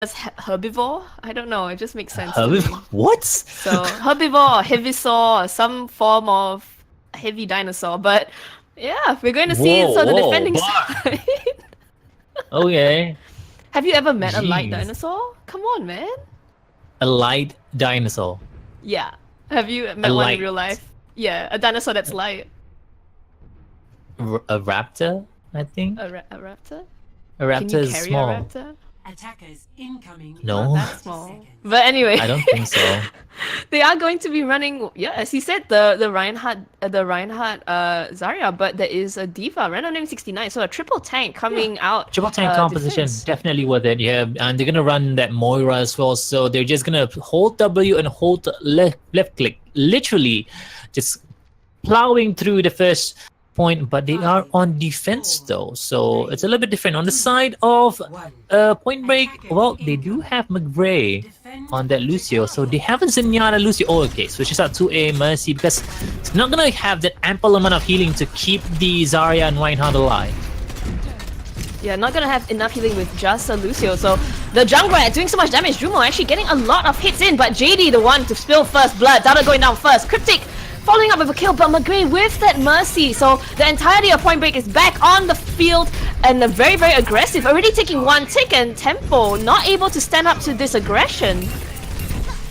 as herbivore. I don't know. It just makes sense to me. What? So herbivore or heavisaur or some form of heavy dinosaur. But yeah, we're going to see Whoa, so the whoa, defending bar. side. Okay. Have you ever met a light Jeez. dinosaur? Come on, man. A light dinosaur. Yeah. Have you A met one in light. real life? Yeah, a dinosaur that's light. A raptor, I think. A raptor? A Can you raptor is carry a small. raptor? Attackers incoming. No. Not that small. But anyway, I don't think so. they are going to be running. Yeah, as he said, the Reinhardt Zarya, but there is a diva, random name 69, so a triple tank coming out. Triple tank composition, defense. definitely worth it. Yeah, and they're gonna run that Moira as well. So they're just gonna hold W and hold left click, literally, just plowing through the first point. But they are on defense though, so it's a little bit different. On the side of Pointbreak, well, they do have McGray on that Lucio, so they haven't Zenyatta Lucio. Oh, okay, switches out to a Mercy because it's not gonna have that ample amount of healing to keep the Zarya and Reinhardt alive. Yeah, not gonna have enough healing with just a Lucio. So the jungler doing so much damage. Jumo actually getting a lot of hits in, but JD the one to spill first blood. Dada going down first. Cryptic following up with a kill, but McGray with that Mercy. So the entirety of Pointbreak is back on the field and very, very aggressive. Already taking one tick, and Tempo not able to stand up to this aggression.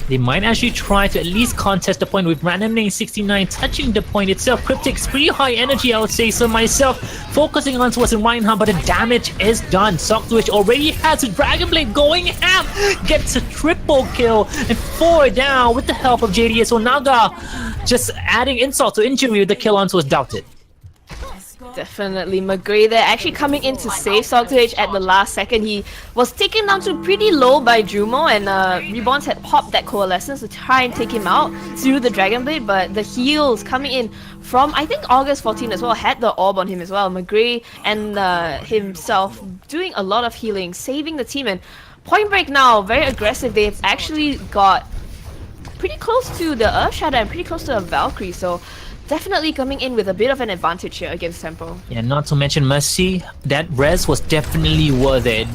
They might actually try to at least contest the point with random name 69 touching the point itself. Cryptic's pretty high energy, I would say so myself. Focusing on towards Reinhardt, but the damage is done. Sockdwish already has a Dragon Blade going ham. Gets a triple kill and 4 down with the help of JD. So Naga just adding insult to injury with the kill onto was doubted. Definitely McGray there, actually coming in to save Sockdwish at the last second. He was taken down to pretty low by Jumo, and Reborns had popped that Coalescence to try and take him out through the Dragon Blade, but the heals coming in from, I think, August 14 as well, had the orb on him as well. McGray and himself doing a lot of healing, saving the team, and Pointbreak now, very aggressive. They've actually got pretty close to the Earthshatter and pretty close to a Valkyrie, so definitely coming in with a bit of an advantage here against Tempo. Yeah, not to mention Mercy, that res was definitely worth it.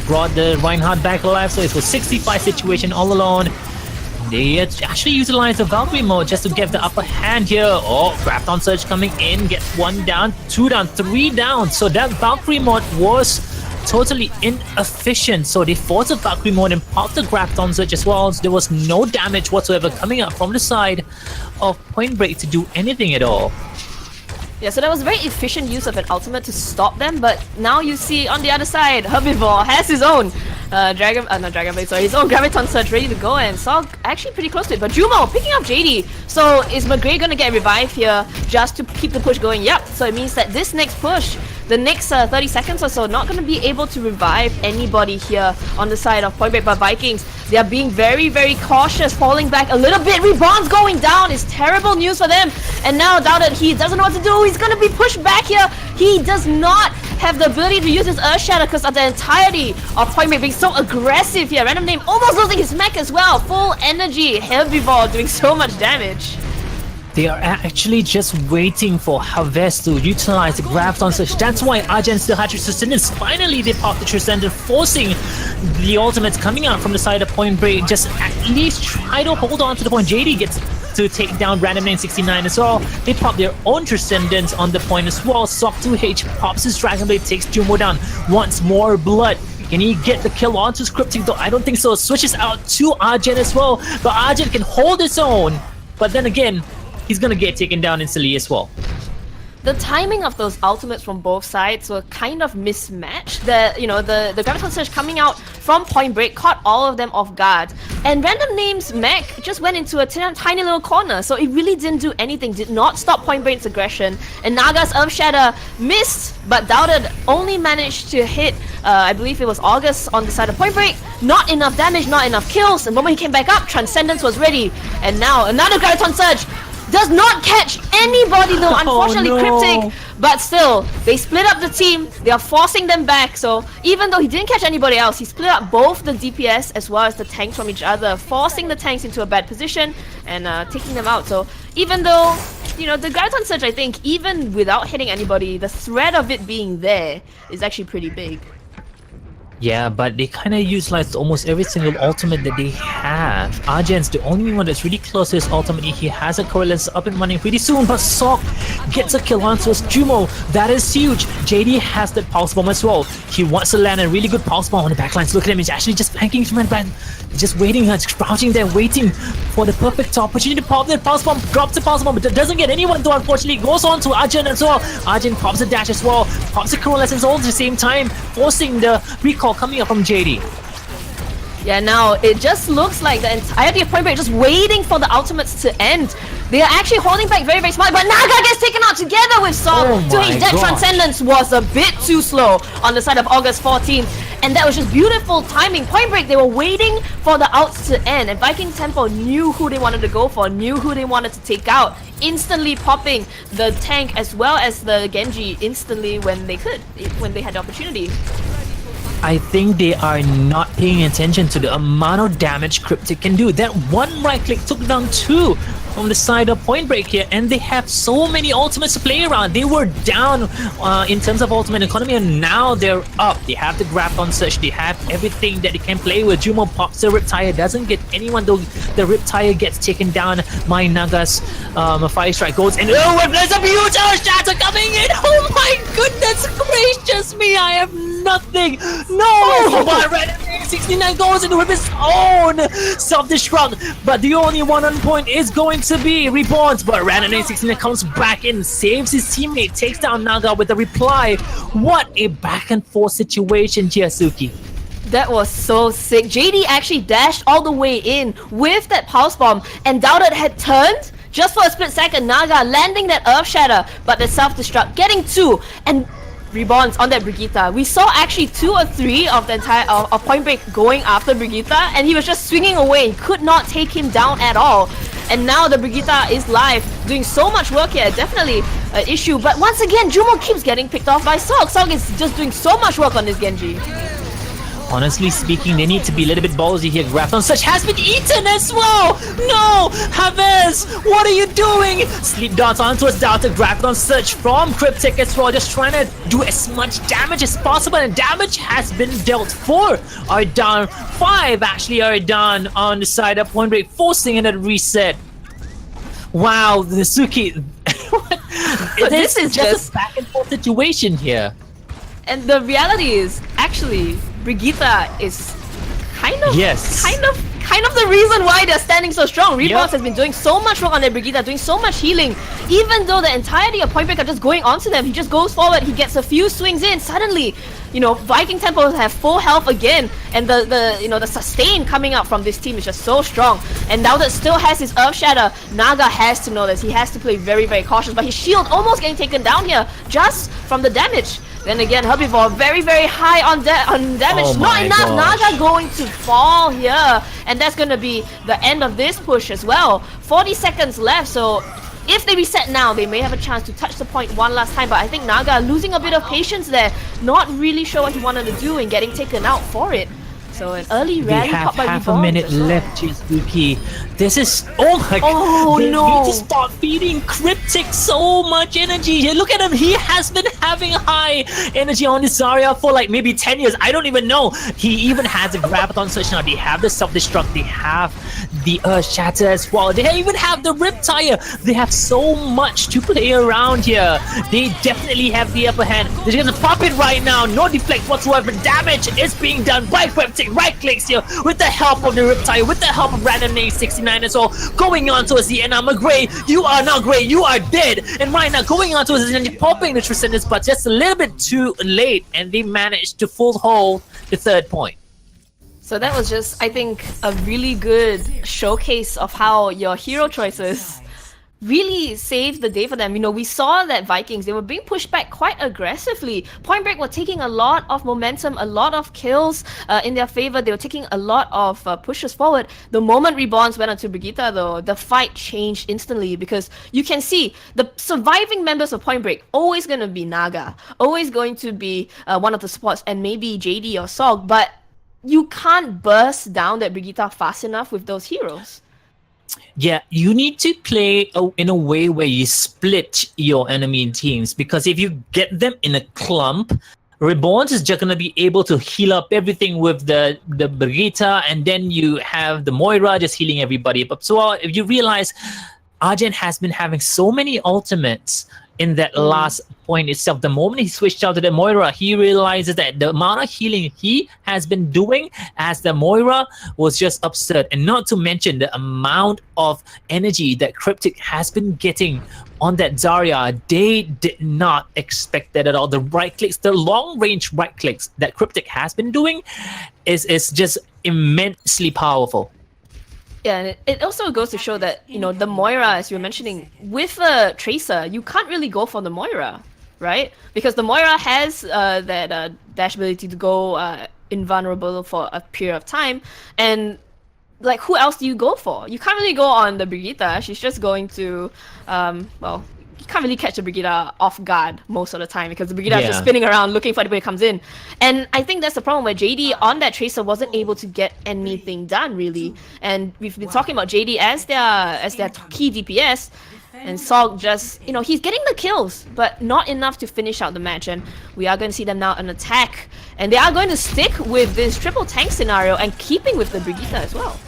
Brought the Reinhardt back alive, so it was 65 situation all alone. They actually utilized the Valkyrie mode just to get the upper hand here. Oh, Grafton Surge coming in, gets 1 down, 2 down, 3 down. So that Valkyrie mode was totally inefficient. So they forced the Valkyrie mode and popped the Grafton Surge as well. So there was no damage whatsoever coming up from the side of Pointbreak to do anything at all. Yeah, so that was a very efficient use of an ultimate to stop them, but now you see on the other side, Herbivore has his own not Dragon Blade, sorry, his own Graviton Surge ready to go, and Saw actually pretty close to it, but Jumo picking up JD. So is McGray gonna get revived here just to keep the push going? Yep, so it means that this next push, the next 30 seconds or so, not gonna be able to revive anybody here on the side of Pointbreak. But Vikings, they are being very, very cautious, falling back a little bit. Reborn's going down is terrible news for them. And now Doubted, he doesn't know what to do. He's gonna be pushed back here. He does not have the ability to use his Earthshatter because of the entirety of Pointbreak being so aggressive here. Random name almost losing his mech as well. Full energy, Herbivore doing so much damage. They are actually just waiting for Harvest to utilize the Grafton Surge. That's why Argent still had Transcendence. Finally, they popped the Transcendence, forcing the ultimates coming out from the side of Pointbreak. Just at least try to hold on to the point. JD gets to take down Random Name 69 as well. They pop their own Transcendence on the point as well. Sock 2H pops his Dragon Blade, takes Jumo down. Wants more blood. Can he get the kill onto Scripting? Though I don't think so. Switches out to Argent as well. But Argent can hold his own. But then again, he's gonna get taken down instantly as well. The timing of those ultimates from both sides were kind of mismatched. The Graviton Surge coming out from Pointbreak caught all of them off guard. And Random Name's mech just went into a tiny little corner, so it really didn't do anything, did not stop Pointbreak's aggression. And Naga's Earthshatter missed, but Doubted only managed to hit, I believe it was August on the side of Pointbreak. Not enough damage, not enough kills. The moment he came back up, Transcendence was ready. And now another Graviton Surge does not catch anybody though, unfortunately. Oh, no. Cryptic, but still, they split up the team, they are forcing them back, so even though he didn't catch anybody else, he split up both the DPS as well as the tanks from each other, forcing the tanks into a bad position and taking them out. So even though, the Graviton Surge, I think, even without hitting anybody, the threat of it being there is actually pretty big. Yeah, but they kind of utilized almost every single ultimate that they have. Argen's the only one that's really close to his ultimate. He has a Correlance up and running pretty soon, but Sok gets a kill onto his Jumo. That is huge. JD has that Pulse Bomb as well. He wants to land a really good Pulse Bomb on the backlines. Look at him, he's actually just flanking him and back. Just waiting, crouching there, waiting for the perfect opportunity to pop that Pulse Bomb. Drops the Pulse Bomb, but doesn't get anyone though, unfortunately. Goes on to Arjen as well. Arjen pops a dash as well. Pops a Correlance all at the same time, forcing the recall coming up from JD. Yeah, now it just looks like the entirety of Pointbreak just waiting for the ultimates to end. They are actually holding back very, very smart, but Naga gets taken out together with Song. Oh So his my dead gosh. Transcendence was a bit too slow on the side of August 14th. And that was just beautiful timing. Pointbreak, they were waiting for the outs to end. And V1kings.Tempo knew who they wanted to go for, knew who they wanted to take out. Instantly popping the tank as well as the Genji instantly when they could, when they had the opportunity. I think they are not paying attention to the amount of damage Cryptic can do. That one right click took down two from the side of Pointbreak here, and they have so many ultimates to play around. They were down in terms of ultimate economy, and now they're up. They have the Graph-on Search, they have everything that they can play with. Jumo pops the Riptire, doesn't get anyone though. The Riptire gets taken down. My Naga's Fire Strike goes in. Oh, and there's a beautiful shatter coming in! Oh my goodness gracious me, I have nothing! No! But Red 69 goes in with his own self-destruct, but the only one on point is going to be Reborn. But Random 69 comes back in, saves his teammate, takes down Naga with a reply. What a back and forth situation, Chiasuki. That was so sick. JD actually dashed all the way in with that Pulse Bomb, and Doubted had turned just for a split second. Naga landing that Earth Shatter, but the self-destruct getting two, and Reborns on that Brigitte. We saw actually 2 or 3 of the entire of Pointbreak going after Brigitte, and he was just swinging away, could not take him down at all. And now the Brigitte is live, doing so much work here. Definitely an issue, but once again, Jumo keeps getting picked off by Sok. Sok is just doing so much work on this Genji. Honestly speaking, they need to be a little bit ballsy here. Graph-on Search has been eaten as well! No! Havez! What are you doing? Sleep darts onto his Delta. Graph-on Search from Cryptic as well, just trying to do as much damage as possible, and damage has been dealt. 4 are down, 5 actually are down on the side of Pointbreak, forcing in a reset. Wow, the Suki. This is just a back and forth situation here. And the reality is, actually, Brigitte is kind of the reason why they're standing so strong. Reborns has been doing so much work on their Brigitte, doing so much healing. Even though the entirety of Pointbreak are just going onto them, he just goes forward, he gets a few swings in. Suddenly, you know, V1kings.Tempo have full health again, and the sustain coming out from this team is just so strong. And now that still has his Earth Shatter, Naga has to know this. He has to play very, very cautious, but his shield almost getting taken down here just from the damage. Then again, Herbivore very, very high on damage. Oh Not enough. gosh. Naga going to fall here, and that's going to be the end of this push as well. 40 seconds left, so if they reset now, they may have a chance to touch the point one last time. But I think Naga losing a bit of patience there, not really sure what he wanted to do and getting taken out for it. So an early They rally have caught by half a Reborn minute as well. left, Chizuki. This is... Oh my Oh, They no. need to start feeding Cryptic so much energy. Here, look at him. He has been having high energy on this Zarya for like maybe 10 years. I don't even know. He even has a Graph-on Search now. They have the Self-Destruct. They have the Earth Shatter as well. They even have the Riptire. They have so much to play around here. They definitely have the upper hand. They're just gonna pop it right now. No deflect whatsoever. Damage is being done by Cryptic. Right clicks here with the help of the Riptire, with the help of Random 69 as well. Going on towards the end. Gray, you are not Gray, you are dead. And right now going on towards the end, popping the Transcendence, but just a little bit too late, and they managed to full hold the 3rd point. So that was just, I think, a really good showcase of how your hero choices really saved the day for them. You know, we saw that V1kings, they were being pushed back quite aggressively. Pointbreak were taking a lot of momentum, a lot of kills in their favor. They were taking a lot of pushes forward. The moment Reborns went onto Brigitte though, the fight changed instantly, because you can see the surviving members of Pointbreak always going to be Naga, always going to be one of the supports, and maybe JD or Sog, but you can't burst down that Brigitte fast enough with those heroes. Yeah, you need to play in a way where you split your enemy teams, because if you get them in a clump, Reborn is just gonna be able to heal up everything with the Brigitte, and then you have the Moira just healing everybody up. So if you realize, Argent has been having so many ultimates in that last point itself. The moment he switched out to the Moira, he realizes that the amount of healing he has been doing as the Moira was just absurd. And not to mention the amount of energy that Cryptic has been getting on that Zarya. They did not expect that at all. The right clicks, the long range right clicks that Cryptic has been doing is just immensely powerful. Yeah, and it also goes to show that, you know, the Moira, as you were mentioning, with a Tracer, you can't really go for the Moira, right? Because the Moira has that dash ability to go invulnerable for a period of time, and like, who else do you go for? You can't really go on the Brigitte. She's just going to, well, you can't really catch the Brigitte off guard most of the time because the Brigitte is just spinning around looking for anybody who comes in. And I think that's the problem where JD on that Tracer wasn't able to get anything done really. And we've been talking about JD as their key DPS, and Salk just, you know, he's getting the kills, but not enough to finish out the match. And we are going to see them now an attack, and they are going to stick with this triple tank scenario and keeping with the Brigitte as well.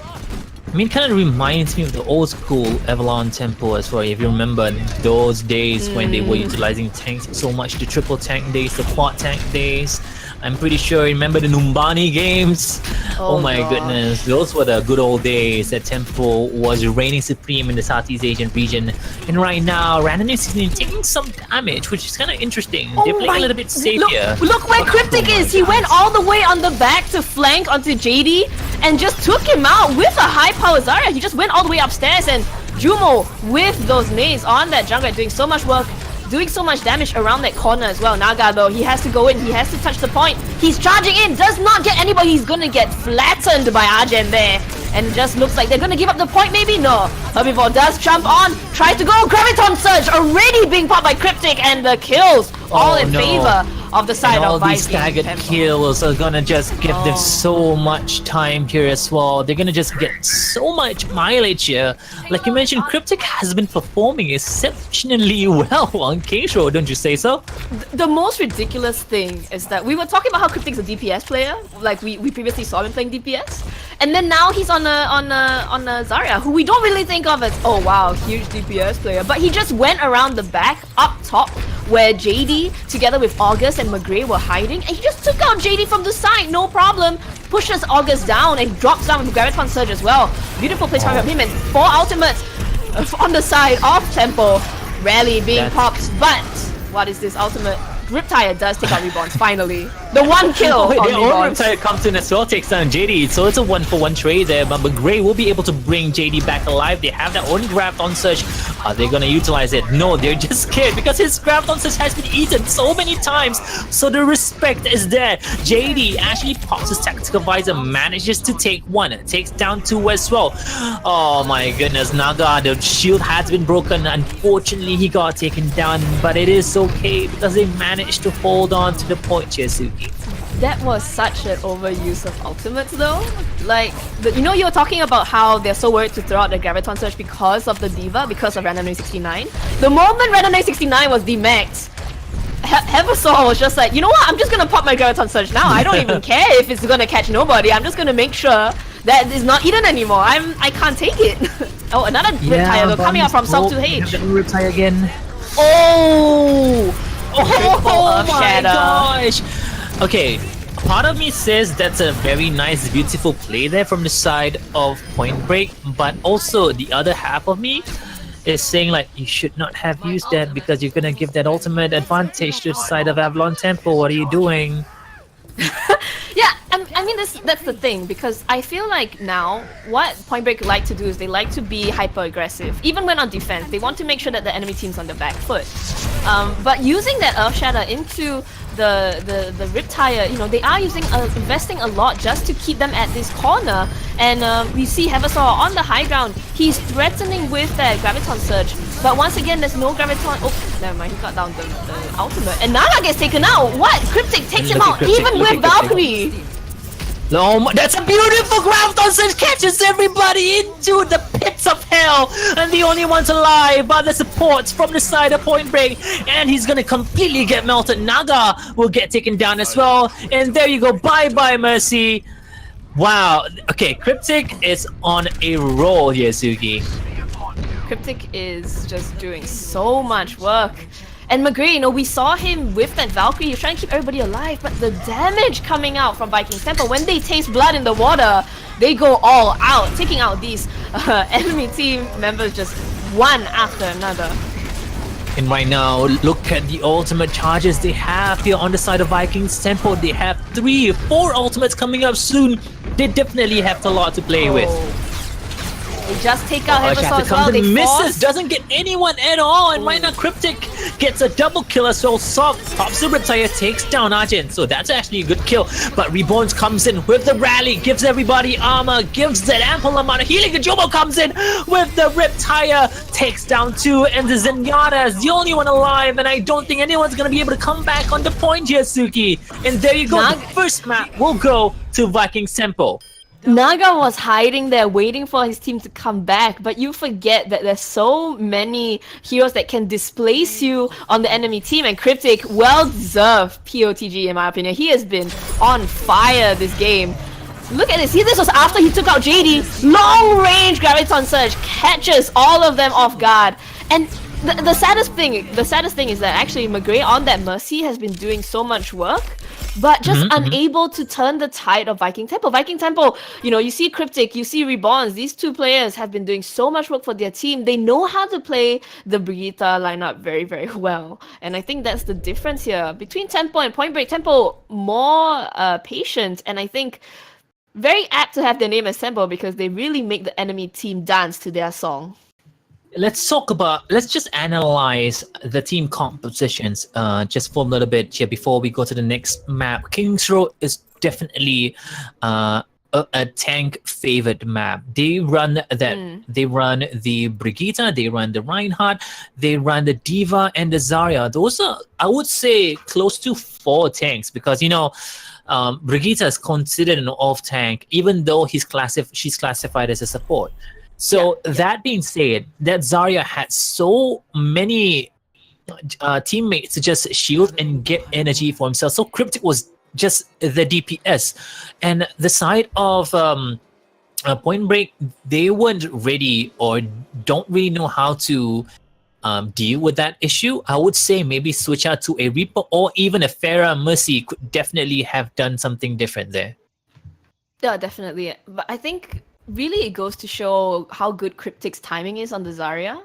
I mean, it kind of reminds me of the old school V1kings.Tempo as well. If you remember those days when they were utilizing tanks so much, the triple tank days, the quad tank days. I'm pretty sure you remember the Numbani games. Oh my goodness, those were the good old days that Tempo was reigning supreme in the Southeast Asian region. And right now, Random is taking some damage, which is kind of interesting. They're playing a little bit safer. Look where Cryptic is! He went all the way on the back to flank onto JD and just took him out with a high power Zarya. He just went all the way upstairs, and Jumo with those nades on that jungler doing so much work, doing so much damage around that corner as well. Naga though, he has to go in, he has to touch the point. He's charging in, does not get anybody. He's gonna get flattened by Argent there. And it just looks like they're gonna give up the point maybe? No. Herbivore does jump on, tries to go, Graviton Surge already being popped by Cryptic, and the kills all in favor of the side all of these staggered kills are gonna just give them so much time here as well. They're gonna just get so much mileage here. Like you mentioned, Cryptic has been performing exceptionally well on King's Road, don't you say so? The most ridiculous thing is that we were talking about how Cryptic's a DPS player, like we previously saw him playing DPS, and then now he's on a Zarya, who we don't really think of as, oh wow, huge DPS player, but he just went around the back up top where JD together with August and McGray were hiding, and he just took out JD from the side, no problem. Pushes August down and drops down with Graviton Surge as well. Beautiful placement from him, and 4 ultimates on the side of Tempo. Rally being popped, but what is this ultimate? Riptide does take out Reborns, finally. The one kill on Reborns. Riptide comes in as well, takes down JD, so it's a 1-for-1 trade there, but McGray will be able to bring JD back alive. They have their own Graviton Surge. Are they gonna utilize it? No, they're just scared because his Graviton Surge has been eaten so many times, so the respect is there. JD actually pops his Tactical Visor, manages to take 1, takes down 2 as well. Oh my goodness, Naga, the shield has been broken. Unfortunately, he got taken down, but it is okay because they managed to hold on to the point, Chiesugi. That was such an overuse of ultimates though. Like, you know, you were talking about how they're so worried to throw out the Graviton Surge because of the Diva, because of Random 69. The moment Random 69 was demaxed, Heversor was just like, you know what, I'm just gonna pop my Graviton Surge now. I don't even care if it's gonna catch nobody. I'm just gonna make sure that it's not eaten anymore. I can't take it. Oh, another Riptide though, coming out from Salt to H. Riptide again. Oh my gosh! Okay, part of me says that's a very nice, beautiful play there from the side of Pointbreak, but also the other half of me is saying like, you should not have used that because you're gonna give that ultimate advantage to the side of V1kings.Tempo. What are you doing? Yeah, I mean that's the thing, because I feel like now what Pointbreak like to do is they like to be hyper aggressive. Even when on defense, they want to make sure that the enemy team's on the back foot. But using that Earth Shatter into the Riptide, you know, they are investing a lot just to keep them at this corner. And we see Heversor on the high ground. He's threatening with that Graviton Surge, but once again there's no Graviton. Oh, never mind, he got down the ultimate, and Naga gets taken out. What? Cryptic takes him out, even with Valkyrie. Oh my, that's a beautiful graviton surge, catches everybody into the pits of hell, and the only ones alive are the supports from the side of Pointbreak, and he's gonna completely get melted. Naga will get taken down as well, and there you go, bye bye Mercy. Wow, okay, Cryptic is on a roll here, Suki. Cryptic is just doing so much work. And McGree, you know, we saw him with that Valkyrie. He was trying to keep everybody alive, but the damage coming out from V1kings.Tempo, when they taste blood in the water, they go all out, taking out these enemy team members just one after another. And right now, look at the ultimate charges they have here on the side of V1kings.Tempo. They have 3 or 4 ultimates coming up soon. They definitely have a lot to play with. They just take out Heavensaw as well. Comes They and misses, force. doesn't get anyone at all. And right now, Cryptic gets a double kill as well. Sock pops the Riptire, takes down Argent. So that's actually a good kill. But Reborns comes in with the rally, gives everybody armor, gives that ample amount of healing. And Jomo comes in with the Riptire, takes down 2. And the Zenyatta is the only one alive. And I don't think anyone's going to be able to come back on the point here, Suki. And there you go. The first map will go to V1kings.Tempo. Naga was hiding there waiting for his team to come back, but you forget that there's so many heroes that can displace you on the enemy team, and Cryptic, well-deserved POTG in my opinion. He has been on fire this game. Look at this, this was after he took out JD. Long-range Graviton Surge catches all of them off guard. And the saddest thing is that actually McGree on that Mercy has been doing so much work, but just unable to turn the tide of V1kings.Tempo. V1kings.Tempo, you know, you see Cryptic, you see Reborns. These 2 players have been doing so much work for their team. They know how to play the Brigitte lineup very, very well. And I think that's the difference here. Between Tempo and Pointbreak, Tempo more patient, and I think very apt to have their name as Tempo because they really make the enemy team dance to their song. Let's just analyze the team compositions just for a little bit here before we go to the next map. Kings Row is definitely a tank favored map. They run that. They run the Brigitte, they run the Reinhardt, they run the Diva and the Zarya. Those are, I would say, close to 4 tanks because, you know, Brigitte is considered an off tank even though she's classified as a support. So that being said, that Zarya had so many teammates to just shield and get energy for himself. So Cryptic was just the DPS. And the side of Pointbreak, they weren't ready or don't really know how to deal with that issue. I would say maybe switch out to a Reaper or even a Pharah Mercy could definitely have done something different there. Yeah, definitely. But I think really it goes to show how good Cryptic's timing is on the Zarya.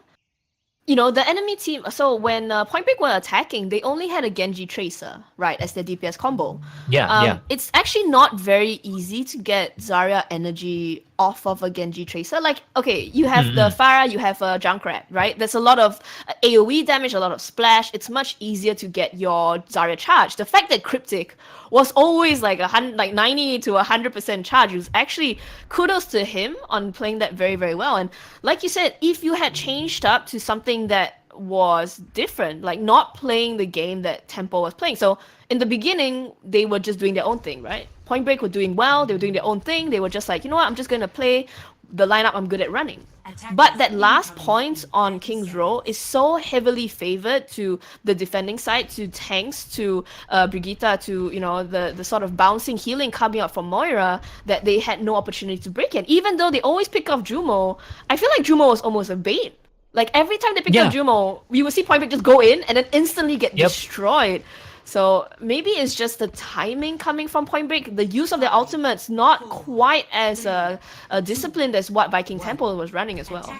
You know, the enemy team, so when Pointbreak were attacking, they only had a Genji Tracer, right, as their DPS combo. Yeah. It's actually not very easy to get Zarya energy off of a Genji Tracer. Like, okay, you have the Pharah, you have a Junkrat, right? There's a lot of AoE damage, a lot of splash. It's much easier to get your Zarya charged. The fact that Cryptic was always like 90 to 100% charge was actually kudos to him on playing that very, very well. And like you said, if you had changed up to something that was different, like not playing the game that Tempo was playing. So in the beginning, they were just doing their own thing, right? Pointbreak were doing well, they were doing their own thing. They were just like, you know what, I'm just going to play the lineup I'm good at running. But that last point on King's Row is so heavily favored to the defending side, to tanks, to Brigitte, to, you know, the sort of bouncing healing coming up from Moira, that they had no opportunity to break it. Even though they always pick off Jumo, I feel like Jumo was almost a bait. Like every time they pick up Jumo, you would see Pointbreak just go in and then instantly get destroyed. So maybe it's just the timing coming from Pointbreak. The use of the ultimates not quite as disciplined as what V1kings.Tempo was running as well.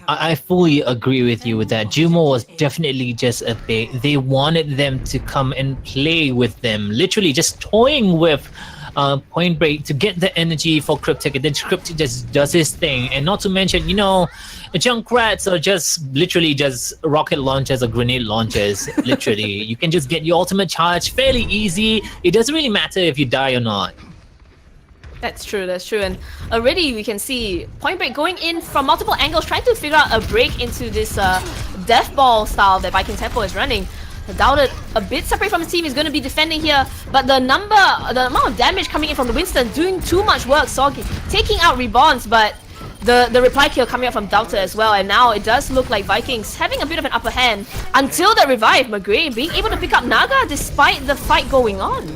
I fully agree with you with that. Jumo was definitely just a bait. They wanted them to come and play with them, literally just toying with Pointbreak to get the energy for Cryptic, and then Cryptic just does his thing. And not to mention, you know, Junkrats are just literally just rocket launchers or grenade launchers. Literally, you can just get your ultimate charge fairly easy. It doesn't really matter if you die or not. That's true, and already we can see Pointbreak going in from multiple angles, trying to figure out a break into this death ball style that V1kings.Tempo is running. Doubted a bit separate from the team is going to be defending here, but the amount of damage coming in from the Winston doing too much work. Soggy taking out Reborns, but the reply kill coming up from Doubter as well, and now it does look like Vikings having a bit of an upper hand until that revive. McGray being able to pick up Naga despite the fight going on.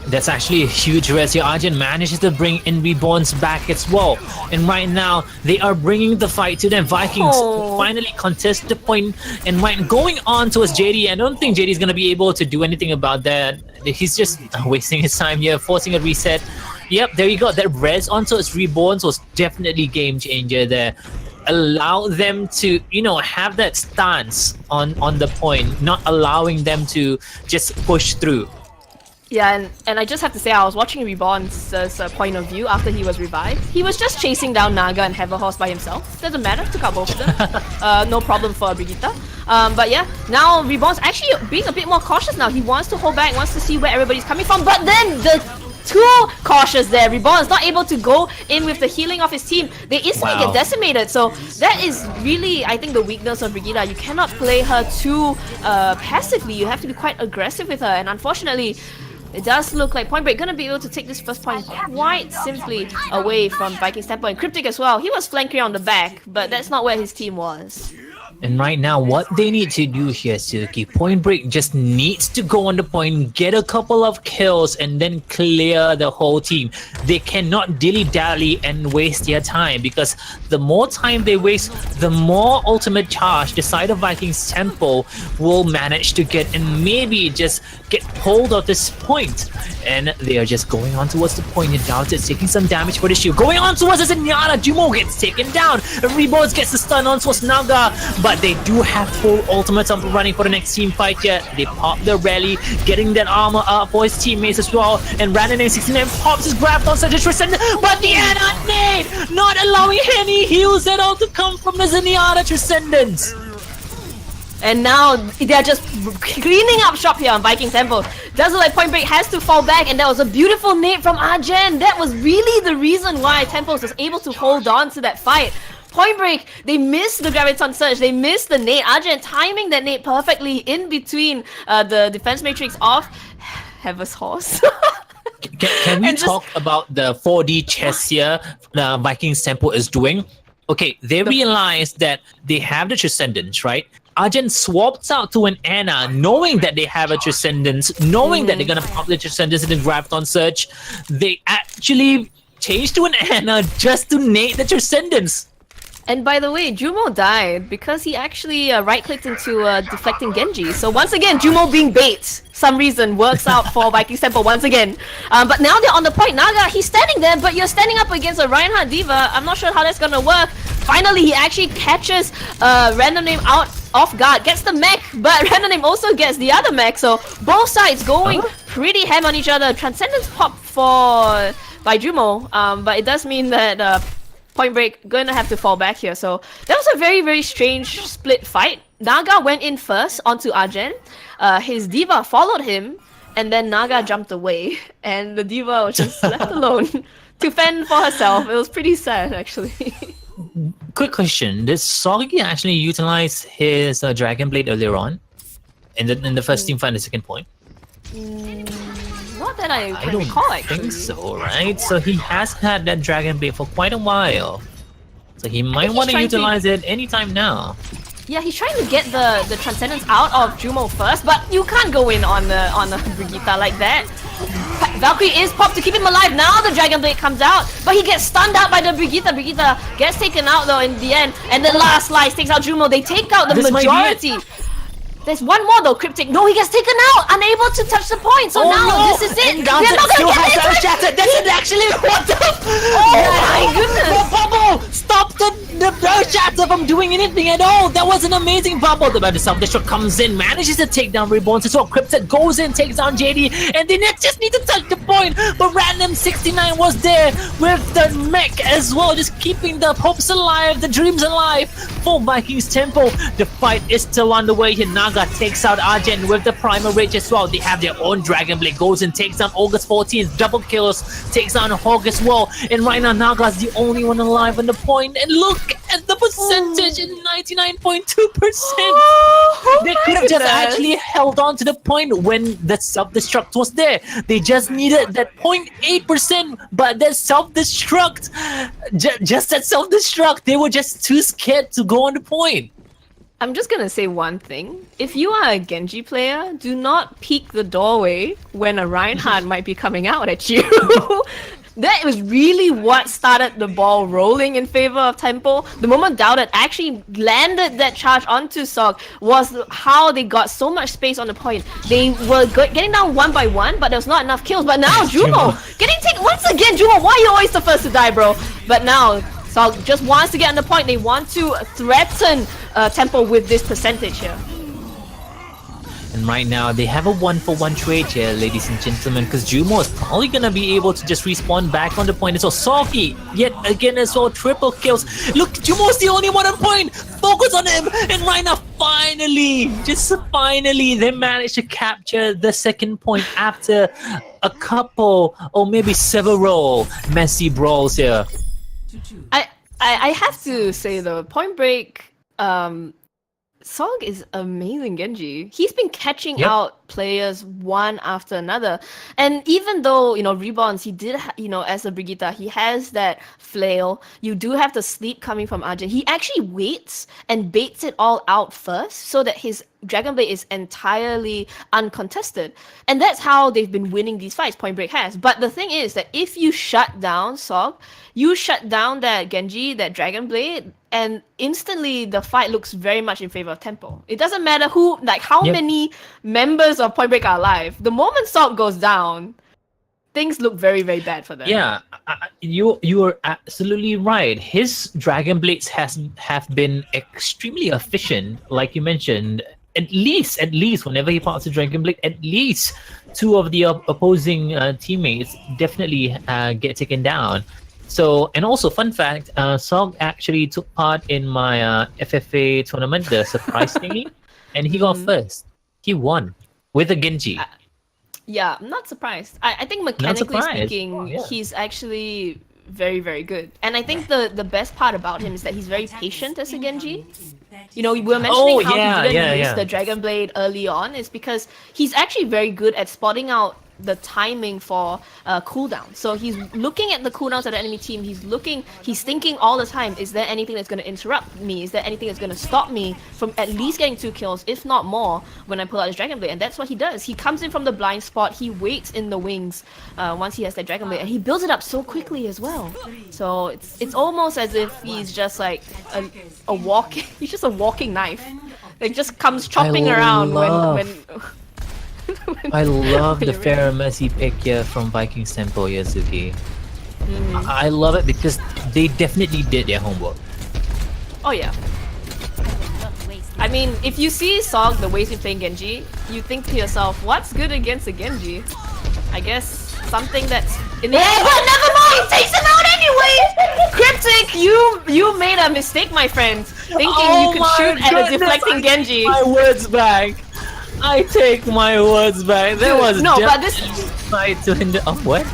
That's actually a huge risk. Your Argent manages to bring in Reborns back as well. And right now, they are bringing the fight to them. Vikings finally contest the point. And right, going on towards JD, I don't think JD is going to be able to do anything about that. He's just wasting his time here, forcing a reset. Yep, there you go. That res onto his Reborns was definitely game changer there. Allow them to, have that stance on the point, not allowing them to just push through. Yeah, and I just have to say, I was watching Reborn's point of view after he was revived. He was just chasing down Naga and Hoverhorse by himself. Doesn't matter, took out both of them. No problem for Brigitte. But yeah, now Reborn's actually being a bit more cautious now. He wants to hold back, wants to see where everybody's coming from, but then the too cautious there. Reborn is not able to go in with the healing of his team. They instantly get decimated. So that is really, I think, the weakness of Brigitte. You cannot play her too passively. You have to be quite aggressive with her. And unfortunately, it does look like Pointbreak gonna be able to take this first point quite simply away from V1kings.Tempo and Cryptic as well. He was flanking on the back, but that's not where his team was. And right now, what they need to do here, Suki, Pointbreak just needs to go on the point, get a couple of kills, and then clear the whole team. They cannot dilly-dally and waste their time, because the more time they waste, the more ultimate charge the side of V1kings.Tempo will manage to get and maybe just get hold of this point. And they are just going on towards the point. And Doubt is taking some damage for the shield. Going on towards the Zenyatta. Jumo gets taken down. Reborns gets the stun on towards Naga. But they do have full ultimates up and running for the next team fight here. They pop the rally, getting that armor up for his teammates as well. And Random 69 pops his grab on such a Transcendent. But the Anna nade, not allowing any heals at all to come from the Zenyatta Transcendence. And now they're just cleaning up shop here on V1kings.Tempo. Does look like Pointbreak has to fall back, and that was a beautiful nade from Arjen. That was really the reason why Tempo was able to hold on to that fight. Pointbreak, they missed the Graviton Surge, they missed the nade. Arjen timing that nade perfectly in between the defense matrix of Heaven's Horse. Can we talk about the 4D chess here V1kings.Tempo is doing? Okay, they realized that they have the Transcendence, right? Arjen swaps out to an Anna, knowing that they have a Transcendence, knowing that they're gonna pop the Transcendence in the Graviton Surge. They actually changed to an Anna just to nade the Transcendence. And by the way, Jumo died because he actually right-clicked into deflecting Genji. So once again, Jumo being bait, some reason, works out for V1kings.Tempo once again. But now they're on the point. Naga, he's standing there, but you're standing up against a Reinhardt Diva. I'm not sure how that's gonna work. Finally, he actually catches Random Name out off guard, gets the mech, but Random Name also gets the other mech. So both sides going pretty ham on each other. Transcendence pop by Jumo, but it does mean that Pointbreak gonna have to fall back here. So that was a very, very strange split fight. Naga went in first onto Arjen. His Diva followed him, and then Naga jumped away, and the Diva was just left alone to fend for herself. It was pretty sad, actually. Quick question: did Soggy actually utilize his Dragon Blade earlier on in the first team fight, the second point? Not that I can don't recall, actually. think so, right? So he has had that Dragon Blade for quite a while. So he might want to utilize it anytime now. Yeah, he's trying to get the Transcendence out of Jumo first, but you can't go in on the Brigitte like that. Valkyrie is popped to keep him alive. Now the Dragon Blade comes out, but he gets stunned out by the Brigitte. Brigitte gets taken out though in the end, and the last slice takes out Jumo. They take out the majority. There's one more though, Cryptic. No, he gets taken out, unable to touch the point. So now this is it. They're not gonna get it. That's it, actually. What the? Oh my goodness! The bubble! Stop the Shatter from doing anything at all. That was an amazing bubble. The self-destruct comes in, manages to take down Reborn. So Cryptic goes in, takes down JD, and they just need to touch the point. But Random 69 was there with the mech as well, just keeping the hopes alive, the dreams alive for V1kings.Tempo. The fight is still on the way here. Naga takes out Arjen with the Primal Rage as well. They have their own Dragon Blade, goes and takes down August 14, double kills, takes down Hog as well. And right now Naga's the only one alive on the point. And look at the position percentage at 99.2%. Oh They my could have just goodness. actually held on to the point when the self-destruct was there. They just needed that 0.8%, but that self-destruct, just that self-destruct, they were just too scared to go on the point. I'm just gonna say one thing. If you are a Genji player, do not peek the doorway when a Reinhardt might be coming out at you. That was really what started the ball rolling in favor of Tempo. The moment Dowded actually landed that charge onto Sok was how they got so much space on the point. They were getting down one by one, but there was not enough kills. But now Jumo getting taken once again. Jumo, why are you always the first to die, bro? But now Sok just wants to get on the point. They want to threaten Tempo with this percentage here. And right now, they have a 1-for-1 trade here, ladies and gentlemen, because Jumo is probably going to be able to just respawn back on the point as well. Socky, yet again as well, triple kills. Look, Jumo's the only one on point. Focus on him. And right now, finally, just finally, they managed to capture the second point after a couple or maybe several messy brawls here. I have to say though, Pointbreak, Sog is amazing Genji. He's been catching out players one after another. And even though, rebounds, he did, as a Brigitte, he has that flail. You do have the sleep coming from Arjun. He actually waits and baits it all out first so that his Dragon Blade is entirely uncontested. And that's how they've been winning these fights, Pointbreak has. But the thing is that if you shut down Sog, you shut down that Genji, that Dragon Blade, and instantly the fight looks very much in favor of Tempo. It doesn't matter how many members of Pointbreak are alive. The moment Salt goes down, things look very, very bad for them. Yeah, you are absolutely right. His Dragon Blades have been extremely efficient, like you mentioned. At least, whenever he parts a Dragon Blade, at least two of the opposing teammates definitely get taken down. So, and also, fun fact, Sog actually took part in my FFA tournament, the surprise thingy, and he got first. He won with a Genji. Yeah, I'm not surprised. I think mechanically speaking, he's actually very, very good. And I think the best part about him is that he's very patient as a Genji. We were mentioning how he didn't use the Dragon Blade early on is because he's actually very good at spotting out the timing for cooldown. So he's looking at the cooldowns of the enemy team. He's thinking all the time, is there anything that's going to interrupt me? Is there anything that's going to stop me from at least getting 2 kills, if not more, when I pull out his Dragon Blade? And that's what he does. He comes in from the blind spot. He waits in the wings once he has that Dragon Blade, and he builds it up so quickly as well. So it's almost as if he's just like a walking. He's just a walking knife. It just comes chopping around when I love the Fair Mercy pick here from V1kings.Tempo, Yasuki. I love it because they definitely did their homework. Oh yeah. I mean, if you see Sog the ways he's playing Genji, you think to yourself, what's good against a Genji? I guess something that's in the but never mind! Takes him out anyway! Cryptic, you made a mistake, my friend. Thinking you could shoot at a deflecting Genji. My words back. I take my words back. There was but this fight to hinder. Oh, what?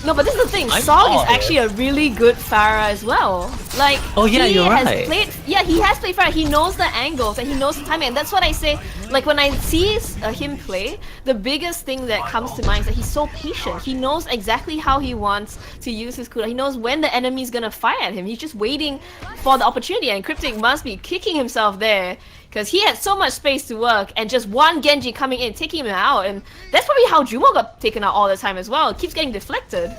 No, but this is the thing. Sog is actually a really good Pharah as well. Like, he has played Pharah. He knows the angles and he knows the timing. And that's what I say. Like, when I see him play, the biggest thing that comes to mind is that he's so patient. He knows exactly how he wants to use his cooldown. He knows when the enemy's gonna fire at him. He's just waiting for the opportunity. And Cryptic must be kicking himself there, because he had so much space to work, and just one Genji coming in, taking him out, and that's probably how Jumo got taken out all the time as well. It keeps getting deflected.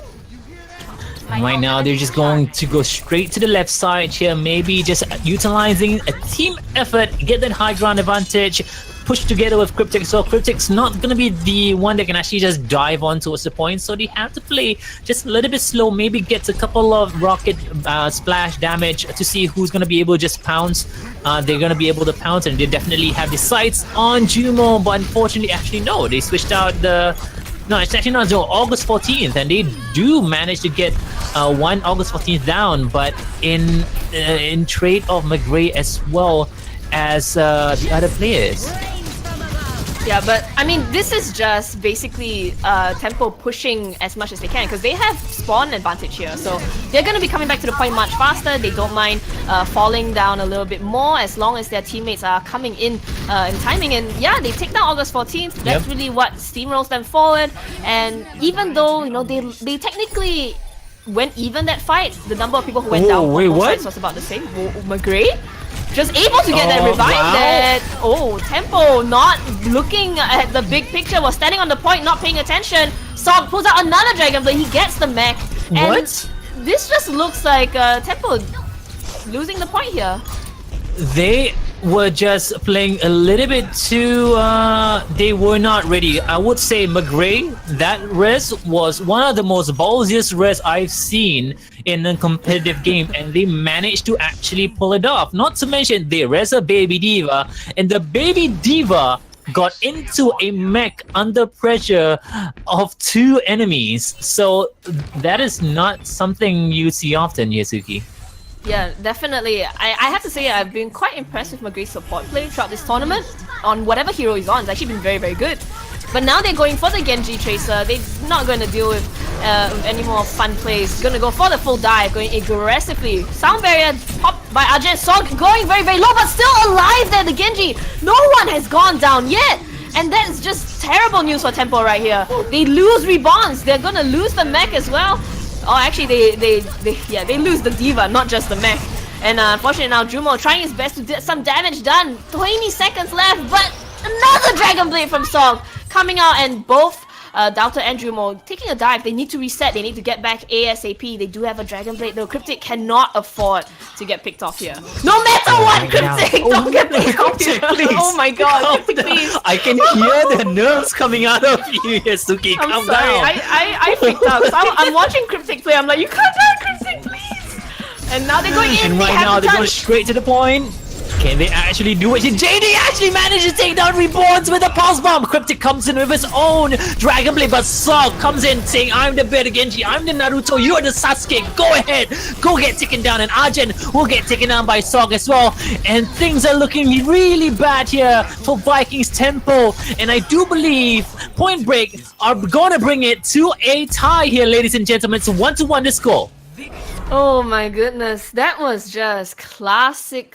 Right now, they're just going to go straight to the left side here, maybe just utilizing a team effort, get that high ground advantage, push together with Cryptic. So Cryptic's not going to be the one that can actually just dive on towards the point, so they have to play just a little bit slow, maybe get a couple of rocket splash damage to see who's going to be able to just pounce. They're going to be able to pounce, and they definitely have the sights on Jumo, but unfortunately, actually no, they switched out no, it's actually not until August 14th, and they do manage to get one August 14th down, but in trade of McGray as well as the other players. Yeah, but I mean, this is just basically Tempo pushing as much as they can because they have spawn advantage here. So they're going to be coming back to the point much faster. They don't mind falling down a little bit more as long as their teammates are coming in timing. And yeah, they take down August 14th. That's really what steamrolls them forward. And even though, you know, they technically went even that fight, the number of people who went down for both sides was about the same. McGray just able to get that revive that. Oh, Tempo not looking at the big picture, was standing on the point, not paying attention. Sog pulls out another Dragon Blade, he gets the mech. And this just looks like Tempo losing the point here. They were just playing a little bit too, they were not ready. I would say McGray, that res was one of the most ballsiest res I've seen in a competitive game, and they managed to actually pull it off. Not to mention they res a Baby Diva, and the Baby Diva got into a mech under pressure of 2 enemies. So that is not something you see often, Yasuki. Yeah, definitely. I have to say I've been quite impressed with McGray's support play throughout this tournament. On whatever hero he's on, it's actually been very, very good. But now they're going for the Genji Tracer. They're not going to deal with any more fun plays. Going to go for the full dive, going aggressively. Sound barrier popped by Argent. Sog going very, very low, but still alive there, the Genji. No one has gone down yet. And that's just terrible news for Tempo right here. They lose Rebonds. They're going to lose the mech as well. Oh, actually, they lose the Diva, not just the mech. And unfortunately now, Jumo trying his best to get some damage done. 20 seconds left, but another Dragon Blade from Song coming out, and both Doubter and Jumo taking a dive. They need to reset, they need to get back ASAP. They do have a Dragon Blade, though. Cryptic cannot afford to get picked off here. No matter what, Cryptic! Don't get picked off here! Please. Oh my god, Cryptic, please! I can hear the nerves coming out of you, Yasuki. I'm sorry, I freaked out. So I'm watching Cryptic play, I'm like, you can't die, Cryptic, please! And now they're going in, and right now they're going straight to the point. Can they actually do it? JD actually managed to take down Reborns with a pulse bomb. Cryptic comes in with his own Dragon Blade, but Sog comes in saying, I'm the better Genji, I'm the Naruto, you're the Sasuke, go ahead, go get taken down. And Arjen will get taken down by Sog as well. And things are looking really bad here for V1kings.Tempo. And I do believe Pointbreak are gonna bring it to a tie here, ladies and gentlemen. So 1-1 the score. Oh my goodness, that was just classic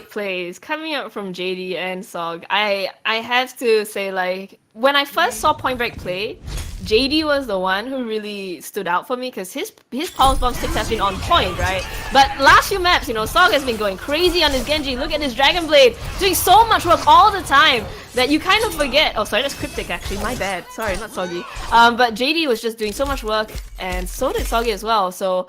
plays coming out from JD and Sog. I have to say, like, when I first saw Pointbreak play, JD was the one who really stood out for me because his pulse bomb sticks has been on point, right? But last few maps, you know, Sog has been going crazy on his Genji. Look at his Dragon Blade, doing so much work all the time that you kind of forget. Oh, sorry, that's Cryptic actually, my bad. Sorry, not Soggy. But JD was just doing so much work, and so did Soggy as well. So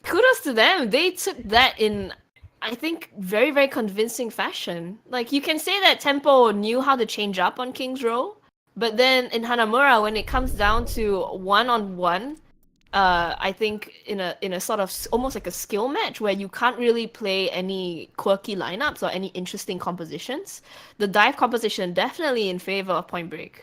kudos to them. They took that in, I think, very, very convincing fashion. Like, you can say that Tempo knew how to change up on King's Row, but then in Hanamura, when it comes down to one-on-one, I think in a sort of almost like a skill match where you can't really play any quirky lineups or any interesting compositions, the dive composition definitely in favor of Pointbreak.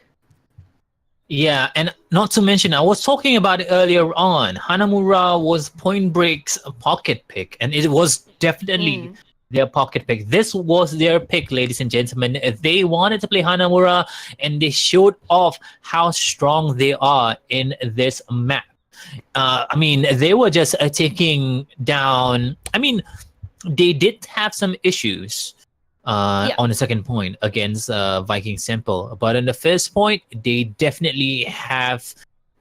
Yeah, and not to mention, I was talking about it earlier on. Hanamura was Pointbreak's pocket pick, and it was definitely their pocket pick. This was their pick, ladies and gentlemen. They wanted to play Hanamura, and they showed off how strong they are in this map. I mean, they were just taking down. I mean, they did have some issues on the second point against V1kings.Tempo, but on the first point, they definitely have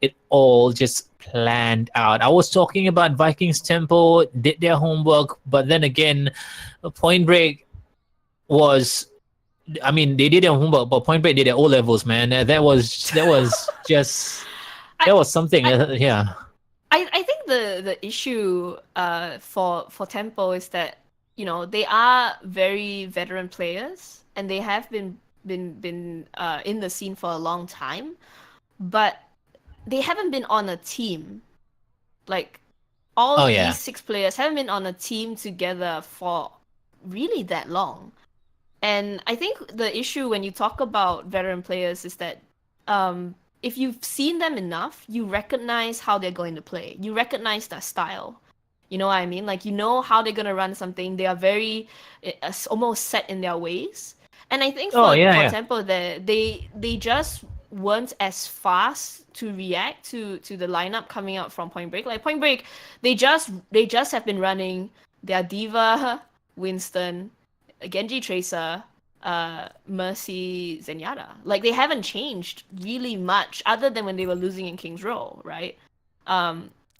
it all just planned out. I was talking about V1kings.Tempo did their homework, but then again, Pointbreak was. I mean, they did their homework, but Pointbreak did their O levels, man. That was just. That was something, yeah. I think the issue for Tempo is that, you know, they are very veteran players and they have been in the scene for a long time, but they haven't been on a team. Like, all these 6 players haven't been on a team together for really that long. And I think the issue when you talk about veteran players is that if you've seen them enough, you recognize how they're going to play. You recognize their style. You know what I mean? Like, you know how they're going to run something. They are very almost set in their ways. And I think Oh, for yeah, yeah. Tempo, they just weren't as fast to react to the lineup coming out from Point Break. Like Point Break, they just have been running their Diva, Winston, Genji Tracer, Mercy, Zenyatta. Like they haven't changed really much other than when they were losing in King's Row, right?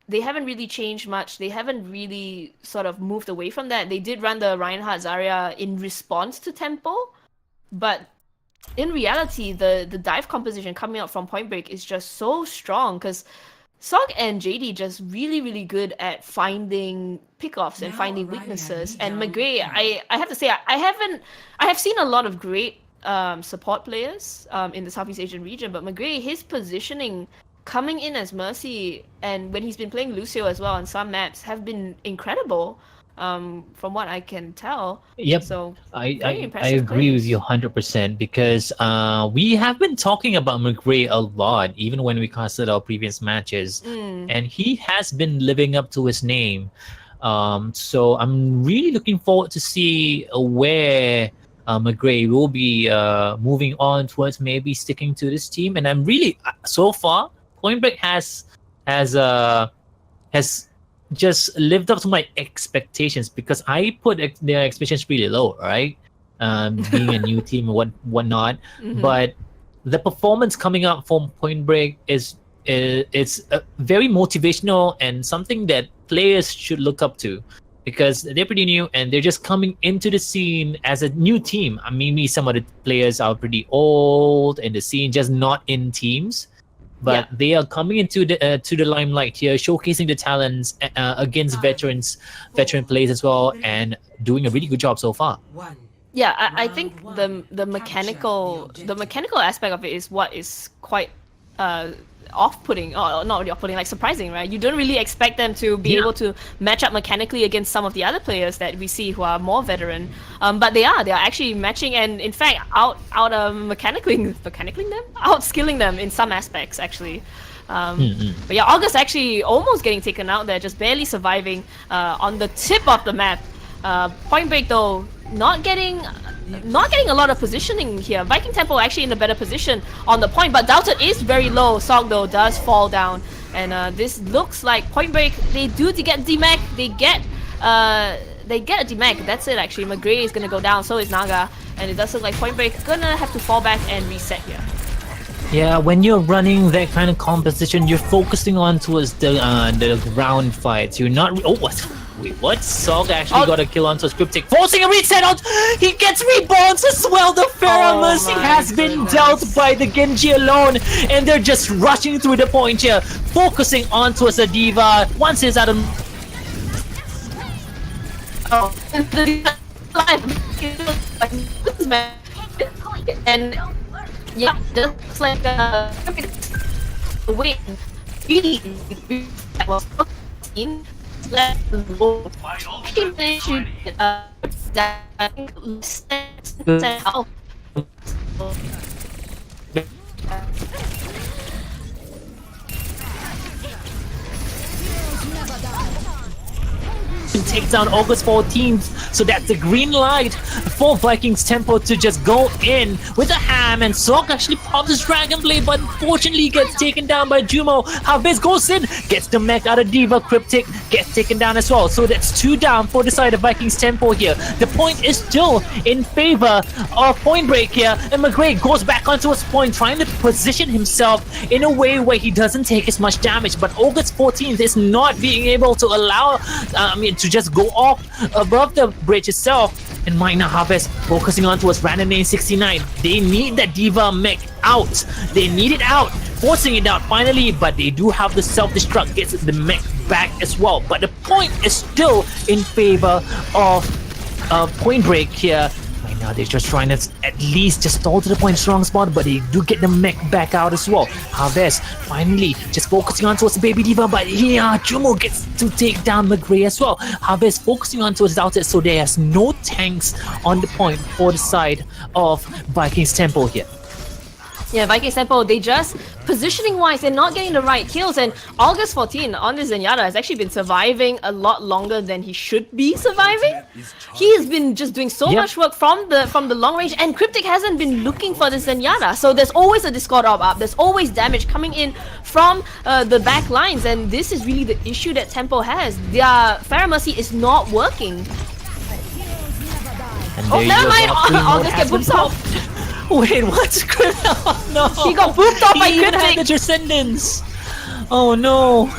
They haven't really changed much. They haven't really sort of moved away from that. They did run the Reinhardt Zarya in response to Tempo, but in reality, the dive composition coming out from Point Break is just so strong because Sok and JD just really good at finding pickoffs and Now finding arriving at weaknesses. B And down McGray, camp. I have to say I have seen a lot of great support players in the Southeast Asian region, but McGray, his positioning coming in as Mercy and when he's been playing Lucio as well on some maps have been incredible. From what I can tell. Yep. So I, very I, I impressive agree with plays. you 100% because we have been talking about McGray a lot, even when we casted our previous matches, and he has been living up to his name. So I'm really looking forward to see where McGray will be moving on towards maybe sticking to this team. And I'm really so far, Pointbreak has just lived up to my expectations because I put their expectations really low, right? Being a new team and whatnot, but the performance coming up from Point Break is it's very motivational and something that players should look up to because they're pretty new and they're just coming into the scene as a new team. I mean, maybe some of the players are pretty old in the scene, just not in teams. But Yeah. they are coming into the to the limelight here, showcasing the talents against veteran players as well, and doing a really good job so far. One. Yeah, I think Round the one. mechanical Capture the the objective. mechanical aspect of it is what is quite off-putting or not really off-putting, like surprising, right? You don't really expect them to be Yeah. able to match up mechanically against some of the other players that we see who are more veteran, but they are actually matching and in fact out mechanically them, out skilling them in some aspects actually. But yeah, August actually almost getting taken out there, just barely surviving on the tip of the map. Point Break though not getting a lot of positioning here. V1kings.Tempo actually in a better position on the point, but Doubted is very low. Sok though does fall down, and this looks like Point Break. They do to get DMAC. They get a DMAC. That's it actually. McGray is gonna go down. So is Naga, and it does look like Point Break gonna have to fall back and reset here. Yeah, when you're running that kind of composition, you're focusing on towards the ground fights. You're not. Oh, what? Wait, what? Sog actually got a kill onto a Cryptic, forcing a reset out. He gets reborns as well. The Pharah Oh Mercy my has been goodness. dealt by the Genji alone, and they're just rushing through the point here, focusing on towards the Diva. Once he's out of And yeah, just like wait, really that was seen. Let out. take down August 14th, so that's the green light for V1kings.Tempo to just go in with a ham, and Sok actually pops his Dragon Blade, but unfortunately gets taken down by Jumo. Harvest goes in, gets the mech out of Diva. Cryptic gets taken down as well, so that's 2 down for the side of V1kings.Tempo here. The point is still in favor of Point Break here, and McGray goes back onto his point, trying to position himself in a way where he doesn't take as much damage, but August 14th is not being able to allow to just go off above the bridge itself. And right now Harvest focusing on towards Random Name 69. They need that Diva mech out. They need it out, forcing it out finally, but they do have the self-destruct, gets the mech back as well. But the point is still in favor of Point Break here. Right now they're just trying to at least just stall to the point strong spot, but they do get the mech back out as well. Harvest finally just focusing on towards the Baby Diva, but yeah, Jumo gets to take down McGray as well. Harvest focusing on towards Doubted, so there's no tanks on the point for the side of V1kings.Tempo here. Yeah, V1kings.Tempo, they just, positioning-wise, they're not getting the right kills, and August 14 on this Zenyatta has actually been surviving a lot longer than he should be surviving. He has been just doing so much work from the long range, and Cryptic hasn't been looking for this Zenyatta, so there's always a Discord op up, there's always damage coming in from the back lines, and this is really the issue that Tempo has. Their Pharmacy is not working. Oh, never mind! August get booped off! Wait, what's going on? No! He got booped off by He even had Cryptic! the Transcendence! Oh no!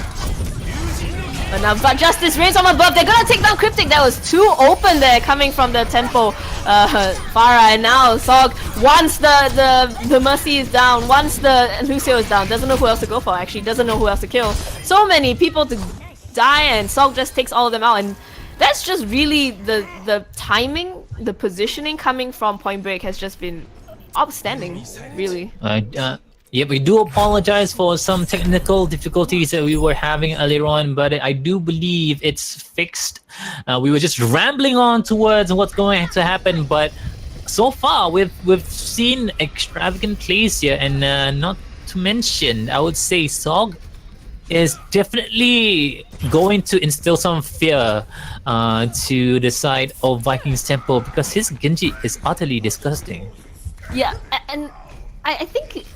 But Justice rains from above. They're gonna take down Cryptic. That was too open there, coming from the Tempo Farah, and now Sog, once the Mercy is down, once the Lucio is down, doesn't know who else to go for. Actually, doesn't know who else to kill. So many people to die, and Sog just takes all of them out, and that's just really the timing, the positioning coming from Pointbreak has just been outstanding, really. Yeah, we do apologize for some technical difficulties that we were having earlier on, but I do believe it's fixed. We were just rambling on towards what's going to happen, but so far we've seen extravagant plays here, and not to mention, I would say Sog is definitely going to instill some fear to the side of V1kings.Tempo, because his Genji is utterly disgusting. Yeah, and I think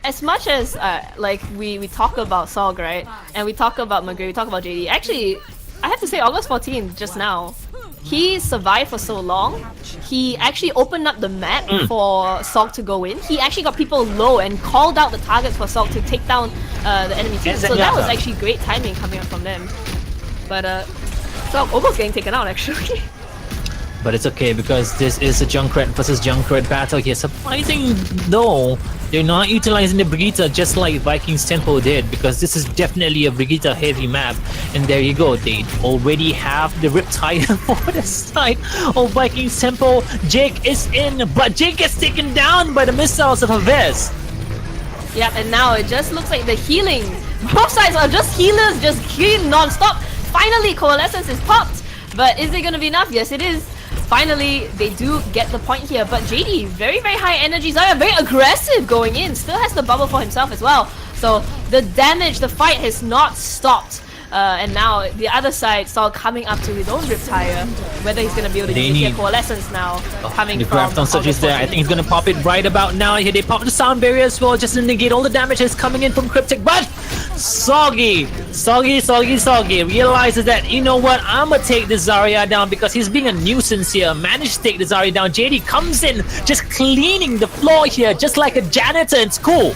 as much as like we talk about Sog, right, and we talk about McGree, we talk about JD, actually I have to say August 14 just now, he survived for so long. He actually opened up the map for Sog to go in. He actually got people low and called out the targets for Sog to take down the enemy team. So that was actually great timing coming up from them. But Sog almost getting taken out actually. But it's okay, because this is a Junkrat versus Junkrat battle here. Surprising though, they're not utilizing the Brigitte just like V1kings.Tempo did, because this is definitely a Brigitte heavy map. And there you go, they already have the Riptide for the side of V1kings.Tempo. Jake is in, but Jake gets taken down by the missiles of Haves. Yep, and now it just looks like the healing. Both sides are just healers, just healing non-stop. Finally, Coalescence is popped. But is it going to be enough? Yes, it is. Finally, they do get the point here, but JD, very high energy, Zarya, very aggressive going in, still has the bubble for himself as well. So the damage, the fight has not stopped. And now the other side saw coming up to his own Riptire, whether he's going to be able to get Coalescence now coming the from... Graft on Surge is there. I think he's going to pop it right about now. Here they pop the sound barrier as well, just to negate all the damage that's coming in from Cryptic, but Soggy realizes that, you know what, I'm gonna take the Zarya down because he's being a nuisance here. Managed to take the Zarya down. JD comes in, just cleaning the floor here, just like a janitor in school.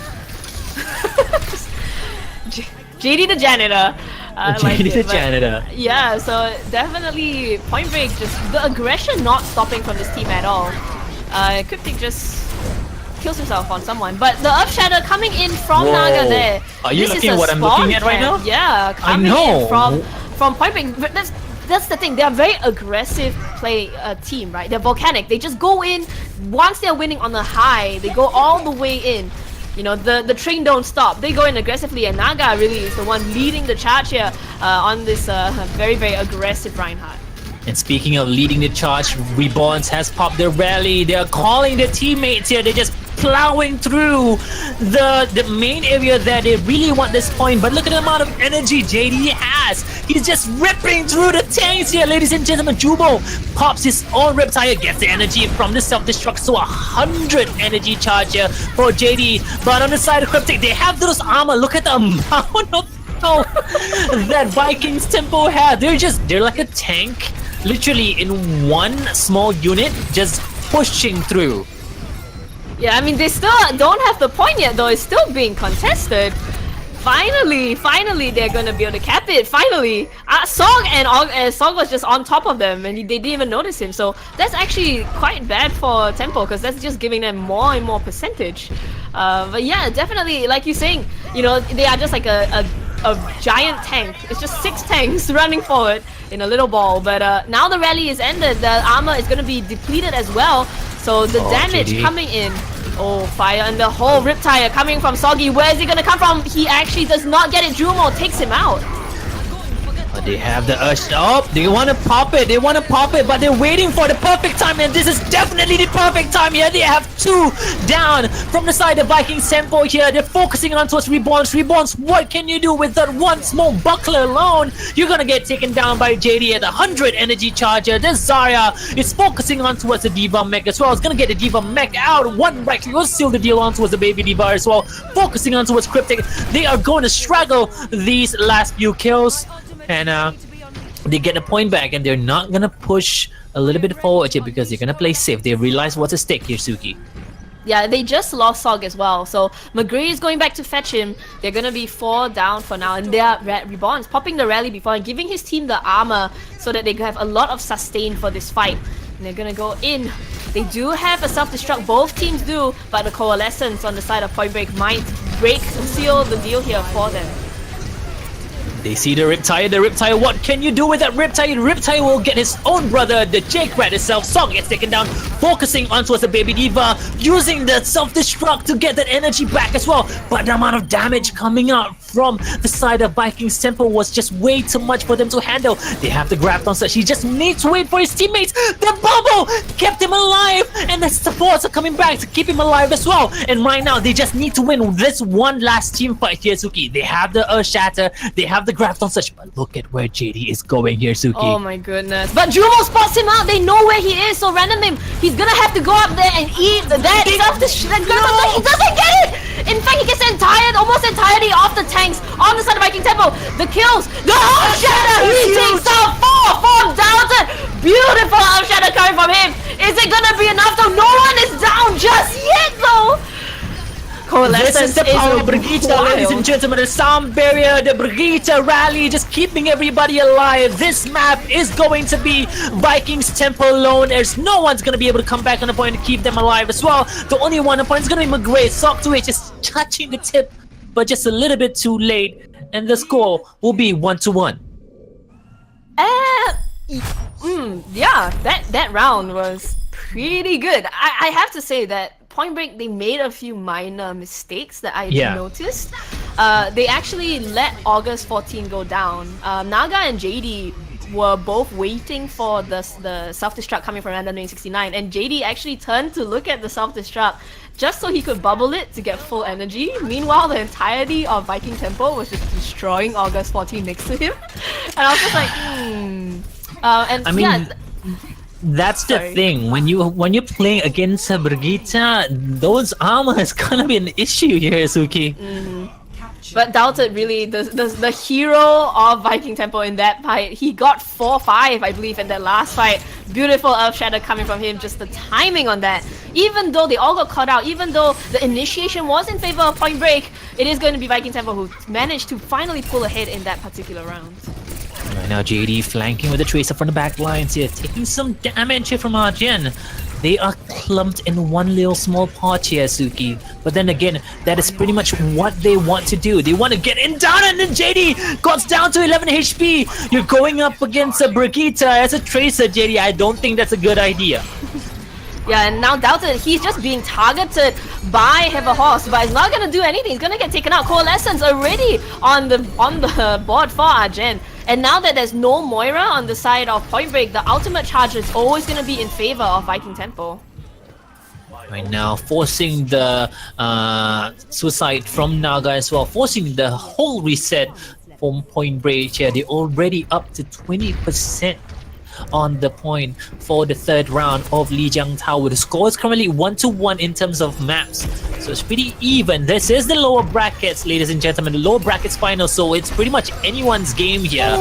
JD the janitor. JD the janitor. Yeah, so definitely Pointbreak, just the aggression not stopping from this team at all. Cryptic just kills himself on someone, but the Earth Shatter coming in from Naga there. Are you looking at what I'm looking at right now? Yeah, coming in from Pointbreak. That's the thing, they're a very aggressive team, right? They're volcanic. They just go in, once they're winning on the high, they go all the way in. You know, the train don't stop. They go in aggressively, and Naga really is the one leading the charge here on this very aggressive Reinhardt. And speaking of leading the charge, Reborns has popped their rally. They're calling their teammates here. They're just plowing through the main area there. They really want this point, but look at the amount of energy JD has. He's just ripping through the tanks here, ladies and gentlemen. Jubo pops his own Riptire, gets the energy from the self-destruct, so 100 energy charge here for JD. But on the side of Cryptic, they have those armor. Look at the amount of that V1kings.Tempo has. They're like a tank, literally in one small unit, just pushing through. Yeah, I mean, they still don't have the point yet, though. It's still being contested. Finally, they're gonna be able to cap it. Finally, Sog was just on top of them, and they didn't even notice him. So that's actually quite bad for Tempo, because that's just giving them more and more percentage. But yeah, definitely, like you're saying, you know, they are just like a giant tank. It's just 6 tanks running forward in a little ball. But now the rally is ended. The armor is gonna be depleted as well. So the damage JD coming in. Oh, fire, and the whole Riptire coming from Soggy. Where is he gonna come from? He actually does not get it. Jumo takes him out. But they have the urge. Oh, they want to pop it. They want to pop it, but they're waiting for the perfect time, and this is definitely the perfect time here. They have 2 down from the side of V1kings.Tempo here. They're focusing on towards Reborns. Reborns, what can you do with that one small buckler alone? You're gonna get taken down by JD at 100 energy charger. The Zarya is focusing on towards the D.Va mech as well. It's gonna get the D.Va mech out. One right click will seal the deal on towards the baby D.Va as well. Focusing on towards Cryptic. They are going to struggle these last few kills. And they get the point back, and they're not gonna push a little bit forward here because they're gonna play safe. They realize what's at stake here, Suki. Yeah, they just lost Sog as well, so McGree is going back to fetch him. They're gonna be 4 down for now, and they are Reborn's popping the rally before and giving his team the armor so that they have a lot of sustain for this fight. And they're gonna go in. They do have a self-destruct, both teams do, but the coalescence on the side of Pointbreak might seal the deal here for them. They see the Riptide, what can you do with that Riptide? Riptide will get his own brother, the Jake Rat itself. Song gets taken down, focusing on towards the baby D.Va, using the self-destruct to get that energy back as well. But the amount of damage coming out from the side of V1kings.Tempo was just way too much for them to handle. They have the grab on such. He just needs to wait for his teammates. The bubble kept him alive, and the supports are coming back to keep him alive as well. And right now, they just need to win this one last team fight here, Suki. They have the Earth Shatter, they have the graft on such, but look at where JD is going here, Suki. Oh my goodness. But Jumo spots him out. They know where he is, so random him. He's gonna have to go up there and eat that stuff. He doesn't get it! In fact, he gets almost entirely off the tanks on the side of V1kings.Tempo. The kills, the Earth Shatter! He takes out 4 Doubted! Beautiful Earth Shatter coming from him. Is it gonna be enough though? No one is down just yet though! This is the power of Brigitte, ladies and gentlemen. The sound barrier, the Brigitte rally, just keeping everybody alive. This map is going to be V1kings.Tempo alone. There's no one's going to be able to come back on the point to keep them alive as well. The only one on point is going to be McGray. Sock 2H just touching the tip, but just a little bit too late. And the score will be 1-1. Yeah, that round was pretty good. I have to say that Pointbreak, they made a few minor mistakes that I noticed. They actually let August 14 go down. Naga and JD were both waiting for the self-destruct coming from Random 69, and JD actually turned to look at the self-destruct just so he could bubble it to get full energy. Meanwhile, the entirety of V1kings.Tempo was just destroying August 14 next to him. And I was just like, And I mean, that's the thing. When you're playing against Brigitte, those armor is gonna be an issue here, Suki. But Doubted really, the hero of V1kings.Tempo in that fight. He got 4-5, I believe, in that last fight. Beautiful Earth Shatter coming from him, just the timing on that. Even though they all got caught out, even though the initiation was in favor of Pointbreak, it is going to be V1kings.Tempo who managed to finally pull ahead in that particular round. Right now, JD flanking with the Tracer from the back lines here, taking some damage here from Arjen. They are clumped in one little small part here, Suki. But then again, that is pretty much what they want to do. They want to get in down, and then JD got down to 11 HP. You're going up against a Brigitte as a Tracer, JD. I don't think that's a good idea. Yeah, and now Doubted, he's just being targeted by Have a Horse, but he's not gonna do anything. He's gonna get taken out. Coalescence already on the board for Arjen. And now that there's no Moira on the side of Pointbreak, the ultimate charge is always gonna be in favor of V1kings.Tempo. Right now, forcing the suicide from Naga as well, forcing the whole reset from Pointbreak here. They're already up to 20% on the point for the third round of Lijiang Tower. The score is currently 1-1 in terms of maps, so it's pretty even. This is the lower brackets, ladies and gentlemen, the lower brackets final, so it's pretty much anyone's game here.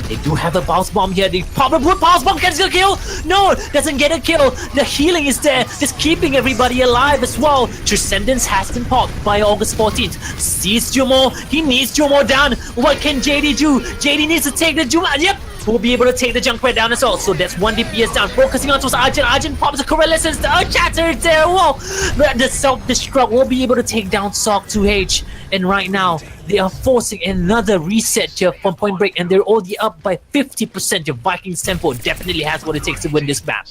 They do have a bounce bomb here. The probable bounce bomb gets a kill. No, doesn't get a kill. The healing is there, just keeping everybody alive as well. Transcendence has been popped by August 14th. Sees Jumo. He needs Jumo down. What can JD do? JD needs to take the Jumo. Yep. Will be able to take the Junkrat down as well. So that's one DPS down. Focusing on towards Arjen. Arjen pops the Coalescence. The Chatter there. Whoa. The self-destruct will be able to take down Sock 2H. And right now, they are forcing another reset here from Pointbreak, and they're already up by 50%. Your V1kings.Tempo definitely has what it takes to win this map.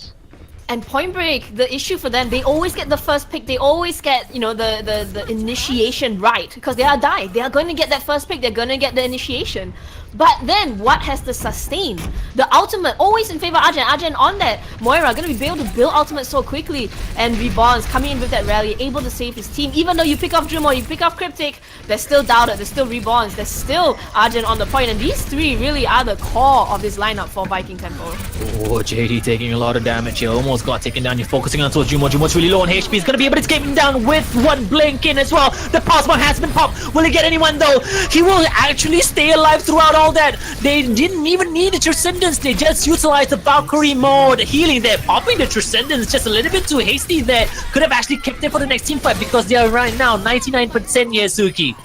And Pointbreak, the issue for them, they always get the first pick. They always get, you know, the initiation right, because they are die. They are going to get that first pick. They're going to get the initiation. But then, what has the sustain? The ultimate, always in favor of Argent. Argent on that. Moira gonna be able to build ultimate so quickly. And Reborn's coming in with that rally, able to save his team. Even though you pick off Jumo, you pick off Cryptic, there's still Doubted, there's still Reborn's, there's still Argent on the point. And these three really are the core of this lineup for V1kings.Tempo. Oh, JD taking a lot of damage here. Almost got taken down. You're focusing on towards Jumo. Jumo's really low on HP. He's gonna be able to escape him down with one blink in as well. The pulse bomb has been popped. Will he get anyone though? He will actually stay alive throughout all that. They didn't even need the Transcendence. They just utilized the Valkyrie mode healing there. Popping the Transcendence just a little bit too hasty there. Could have actually kept it for the next team fight because they are right now 99% Yasuki.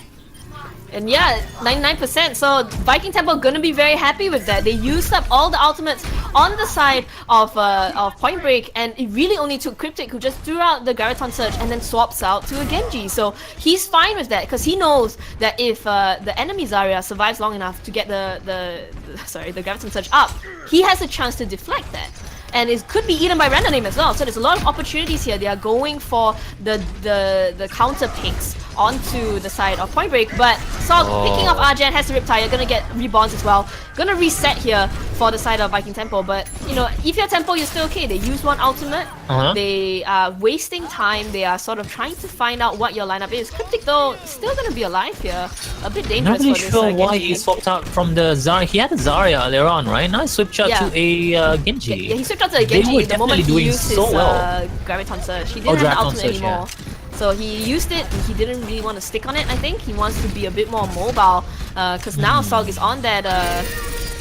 And yeah, 99%. So V1kings.Tempo gonna be very happy with that. They used up all the ultimates on the side of Pointbreak, and it really only took Cryptic, who just threw out the Graviton Surge and then swaps out to a Genji. So he's fine with that because he knows that if the enemy Zarya survives long enough to get the Graviton Surge up, he has a chance to deflect that. And it could be eaten by random name as well. So there's a lot of opportunities here. They are going for the counter picks onto the side of Pointbreak, but picking up Argent, has the Riptire, gonna get Reborns as well. Gonna reset here for the side of V1kings.Tempo, but you know, if you're Tempo, you're still okay. They use one ultimate, they are wasting time, they are sort of trying to find out what your lineup is. Cryptic though, still gonna be alive here. A bit dangerous Not really for this. sure why he swapped out from the Zarya. He had a Zarya earlier on, right? Nice switch out to a Genji. Yeah, he switched out to a Genji the moment he used his Graviton Surge. He didn't have the ultimate anymore. So he used it, he didn't really want to stick on it, I think. He wants to be a bit more mobile, because now Sog is on that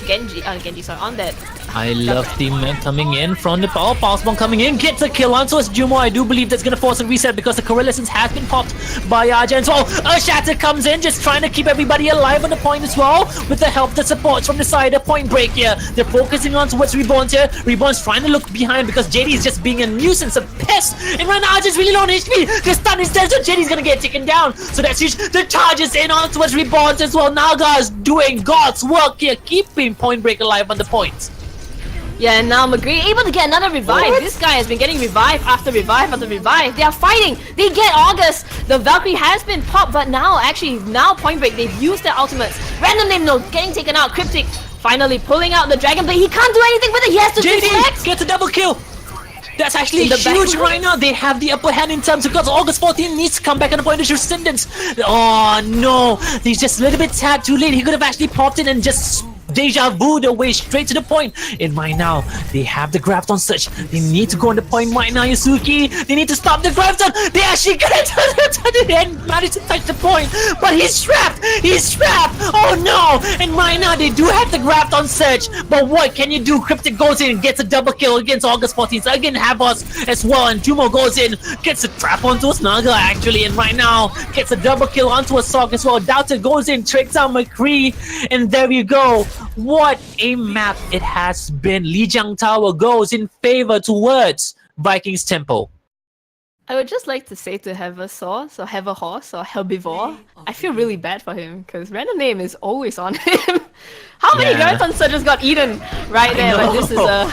on that. I love the man coming in from the power pulse bomb coming in, gets a kill onto us Jumo. I do believe that's gonna force a reset because the Coalescence has been popped by Argent as well. A Shatter comes in, just trying to keep everybody alive on the point as well, with the help that supports from the side of Pointbreak here. They're focusing on towards Reborn here. Reborn's trying to look behind because JD is just being a nuisance, a pest. And right now Argent's really low on HP. The stun is there, so JD's gonna get taken down. So that's huge. The charges in on towards Reborn as well. Naga's doing God's work here, keeping Pointbreak alive on the point. Yeah, and now McGree able to get another revive. What? This guy has been getting revive after revive after revive. They are fighting. They get August. The Valkyrie has been popped, but now Pointbreak, they've used their ultimates. Random name node getting taken out. Cryptic finally pulling out the Dragon Blade. He can't do anything with it. He has to deflect. Gets a double kill. That's actually huge right now. They have the upper hand in terms of because August 14 needs to come back on the point of Transcendence. Oh no, he's just a little bit tapped too late. He could have actually popped in and just deja vu their way straight to the point. And right now, they have the Graviton Surge. They need to go on the point right now, Yasuki. They need to stop the Graviton. They actually get it to the end, managed to touch the point, but he's trapped. He's trapped. Oh no! And right now, they do have the Graviton Surge, but what can you do? Cryptic goes in, gets a double kill against August 14. So again, Havos as well, and Jumo goes in, gets a trap onto a Snuggle actually, and right now gets a double kill onto a Sock as well. Doubted goes in, tricks out McCree, and there you go. What a map it has been. Lijiang Tower goes in favor towards V1kings.Tempo. I would just like to say to have a horse or herbivore, I feel really bad for him because random name is always on him. How many Graviton Surges got eaten right there? Like this is a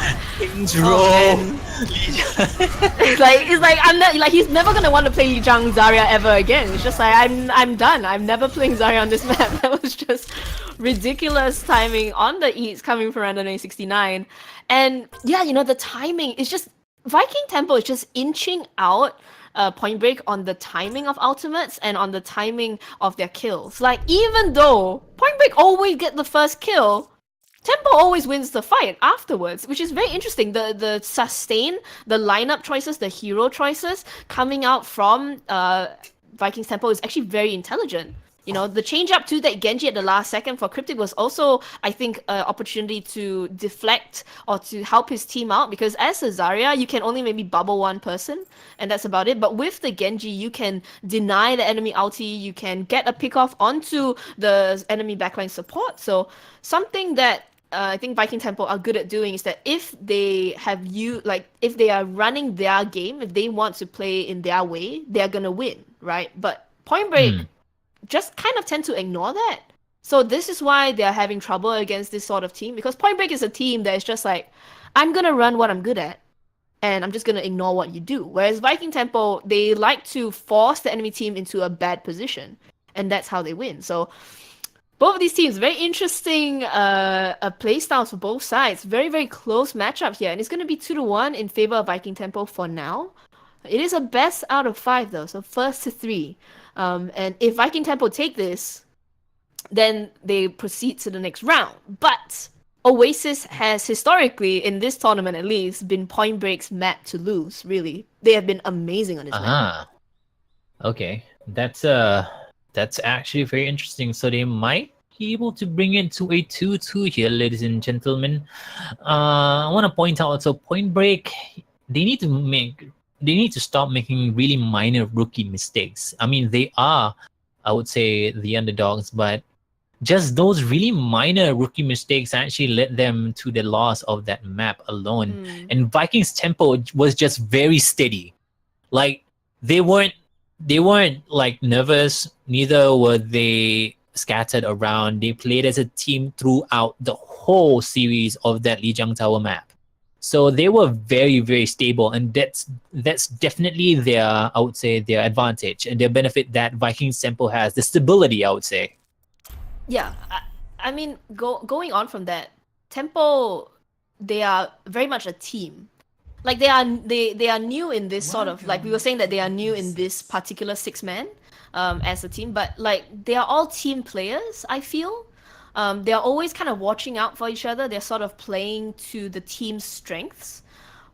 it's like I'm not like he's never gonna want to play Lijiang Zarya ever again. It's just like I'm done. I'm never playing Zarya on this map. That was just ridiculous timing on the eats coming from random name 69. And yeah, you know, the timing is just V1kings.Tempo is just inching out Pointbreak on the timing of ultimates and on the timing of their kills. Like, even though Pointbreak always get the first kill, Tempo always wins the fight afterwards, which is very interesting. The sustain, the lineup choices, the hero choices coming out from V1kings.Tempo is actually very intelligent. You know, the change up to that Genji at the last second for Cryptic was also, I think, an opportunity to deflect or to help his team out, because as a Zarya, you can only maybe bubble one person, and that's about it. But with the Genji, you can deny the enemy ulti, you can get a pick off onto the enemy backline support. So something that I think V1kings.Tempo are good at doing is that if they have if they are running their game, if they want to play in their way, they're gonna win, right? But Pointbreak just kind of tend to ignore that. So this is why they're having trouble against this sort of team, because Pointbreak is a team that is just like, I'm gonna run what I'm good at, and I'm just gonna ignore what you do. Whereas V1kings.Tempo, they like to force the enemy team into a bad position, and that's how they win. So Both of these teams, very interesting play styles for both sides. Very, very close matchup here. And it's going to be 2-1 in favor of Viking.Tempo for now. It is a best out of 5 though, so first to 3. And if Viking.Tempo take this, then they proceed to the next round. But Oasis has historically, in this tournament at least, been Pointbreak's map to lose, really. They have been amazing on this map. Ah, okay. That's actually very interesting. So they might be able to bring it to a 2-2 here, ladies and gentlemen. I want to point out also Pointbreak, they need to stop making really minor rookie mistakes. I mean, they are, I would say, the underdogs, but just those really minor rookie mistakes actually led them to the loss of that map alone. And V1kings.Tempo was just very steady. Like they weren't like nervous, neither were they scattered around. They played as a team throughout the whole series of that Lijiang Tower map. So they were very, very stable, and that's definitely their, I would say, their advantage and their benefit that V1kings.Tempo has, the stability, I would say. Yeah, I mean, going on from that, Tempo, they are very much a team. Like they are new in this sort of, like we were saying that they are new in this particular 6-man as a team, but like they are all team players, I feel. They are always kind of watching out for each other. They're sort of playing to the team's strengths.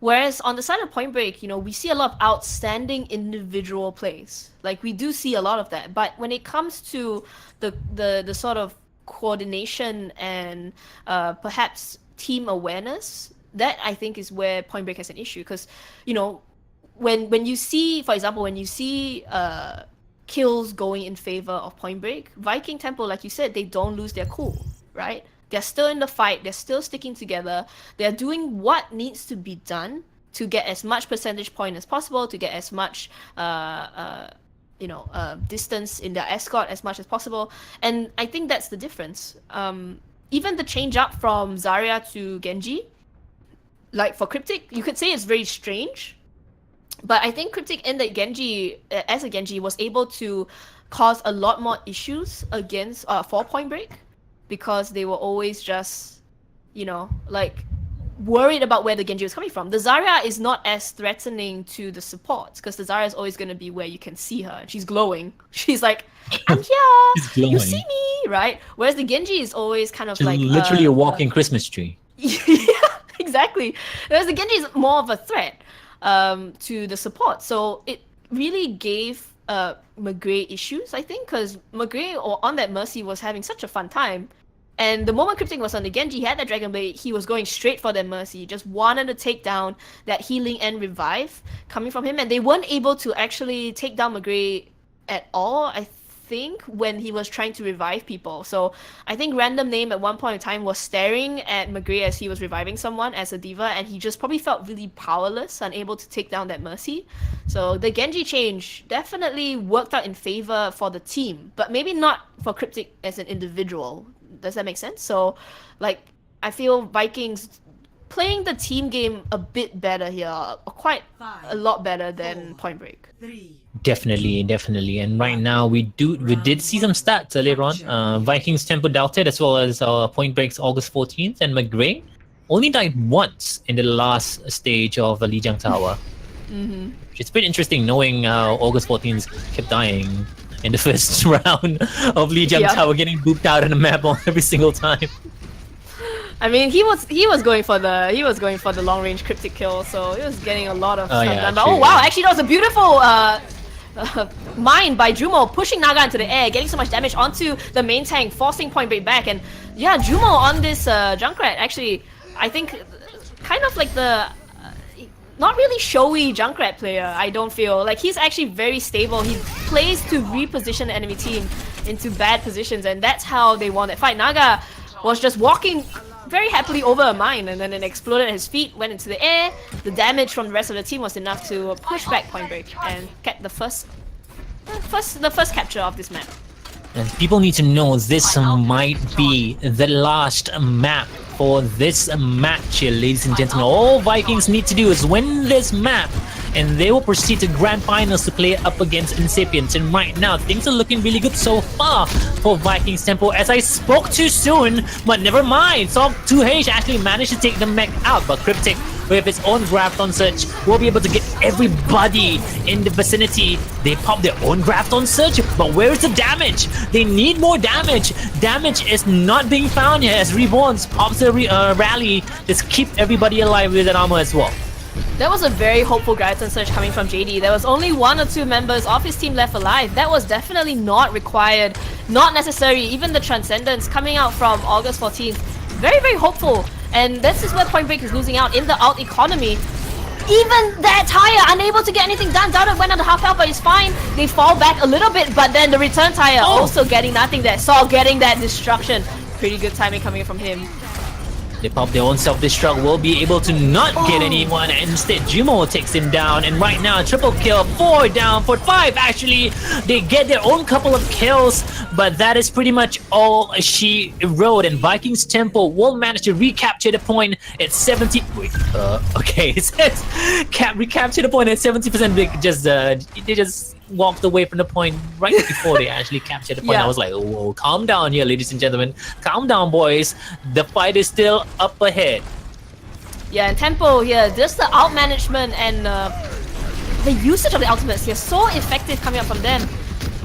Whereas on the side of Pointbreak, we see a lot of outstanding individual plays. Like we do see a lot of that. But when it comes to the sort of coordination and perhaps team awareness, that I think is where Pointbreak has an issue. Because, when you see, for example, kills going in favor of Pointbreak, Viking.Tempo, like you said, they don't lose their cool, right? They're still in the fight. They're still sticking together. They're doing what needs to be done to get as much percentage point as possible, to get as much, distance in their escort as much as possible. And I think that's the difference. Even the change up from Zarya to Genji, like for Cryptic, you could say it's very strange. But I think Cryptic in that Genji, as a Genji, was able to cause a lot more issues against for Pointbreak, because they were always just, worried about where the Genji was coming from. The Zarya is not as threatening to the supports, because the Zarya is always going to be where you can see her. She's glowing. She's like, I'm here. You see me, right? Whereas the Genji is always kind of She's literally a walking Christmas tree. Yeah, exactly. Whereas the Genji is more of a threat to the support. So it really gave Magray issues, I think, because Magray on that Mercy was having such a fun time. And the moment Cryptic was on the Genji, he had that Dragon Blade, he was going straight for that Mercy. Just wanted to take down that healing and revive coming from him. And they weren't able to actually take down Magray at all, I think, when he was trying to revive people. So I think Random Name at one point in time was staring at Magray as he was reviving someone as a diva, and he just probably felt really powerless, unable to take down that Mercy. So the Genji change definitely worked out in favor for the team, but maybe not for Cryptic as an individual. Does that make sense? So, I feel Vikings playing the team game a bit better here, quite a lot better than Pointbreak. Definitely. And right now we did see some stats earlier on. V1kings.Tempo doubted, as well as Pointbreak's August 14th, and Magray only died once in the last stage of the Lijiang Tower. It's pretty interesting knowing how August 14th kept dying in the first round of Lijiang Tower, getting booped out on the map every single time. I mean, he was going for the long range Cryptic kill, so he was getting a lot of stuff done. But wow, actually that was a beautiful mine by Jumo, pushing Naga into the air, getting so much damage onto the main tank, forcing Pointbreak back. And yeah, Jumo on this Junkrat, actually, I think kind of like the not really showy Junkrat player, I don't feel. Like, he's actually very stable. He plays to reposition the enemy team into bad positions, and that's how they won that fight. Naga was just walking very happily over a mine, and then it exploded at his feet, went into the air. The damage from the rest of the team was enough to push back Pointbreak and get the first capture of this map. And people need to know this might be the last map for this match here, ladies and gentlemen. All Vikings need to do is win this map and they will proceed to Grand Finals to play up against Incipients. And right now, things are looking really good so far for V1kings.Tempo, as I spoke too soon, but never mind. So 2H actually managed to take the mech out, but Cryptic, with its own Grafton Surge, will be able to get everybody in the vicinity. They pop their own Grafton Surge, but where is the damage? They need more damage. Damage is not being found here as Reborns pops the rally. Just keep everybody alive with an armor as well. That was a very hopeful Grafton Surge coming from JD. There was only 1 or 2 members of his team left alive. That was definitely not required, not necessary. Even the Transcendence coming out from August 14th, very, very hopeful. And this is where Pointbreak is losing out in the alt economy. Even that Tire, unable to get anything done. Doubted went under half health, but it's fine. They fall back a little bit, but then the return Tire also getting nothing there. Saul getting that destruction. Pretty good timing coming from him. They pop their own self-destruct, will be able to not get anyone, and instead Jumo takes him down. And right now, triple kill, 4 down for 5 actually. They get their own couple of kills, but that is pretty much all she wrote. And V1kings.Tempo will manage to recapture the point at 70. Okay, it says recapture the point at 70%. They just walked away from the point right before they actually captured the point. Yeah. I was like, whoa, calm down here, ladies and gentlemen. Calm down, boys. The fight is still up ahead. Yeah, and Tempo here, just the out management and the usage of the ultimates here, so effective coming up from them.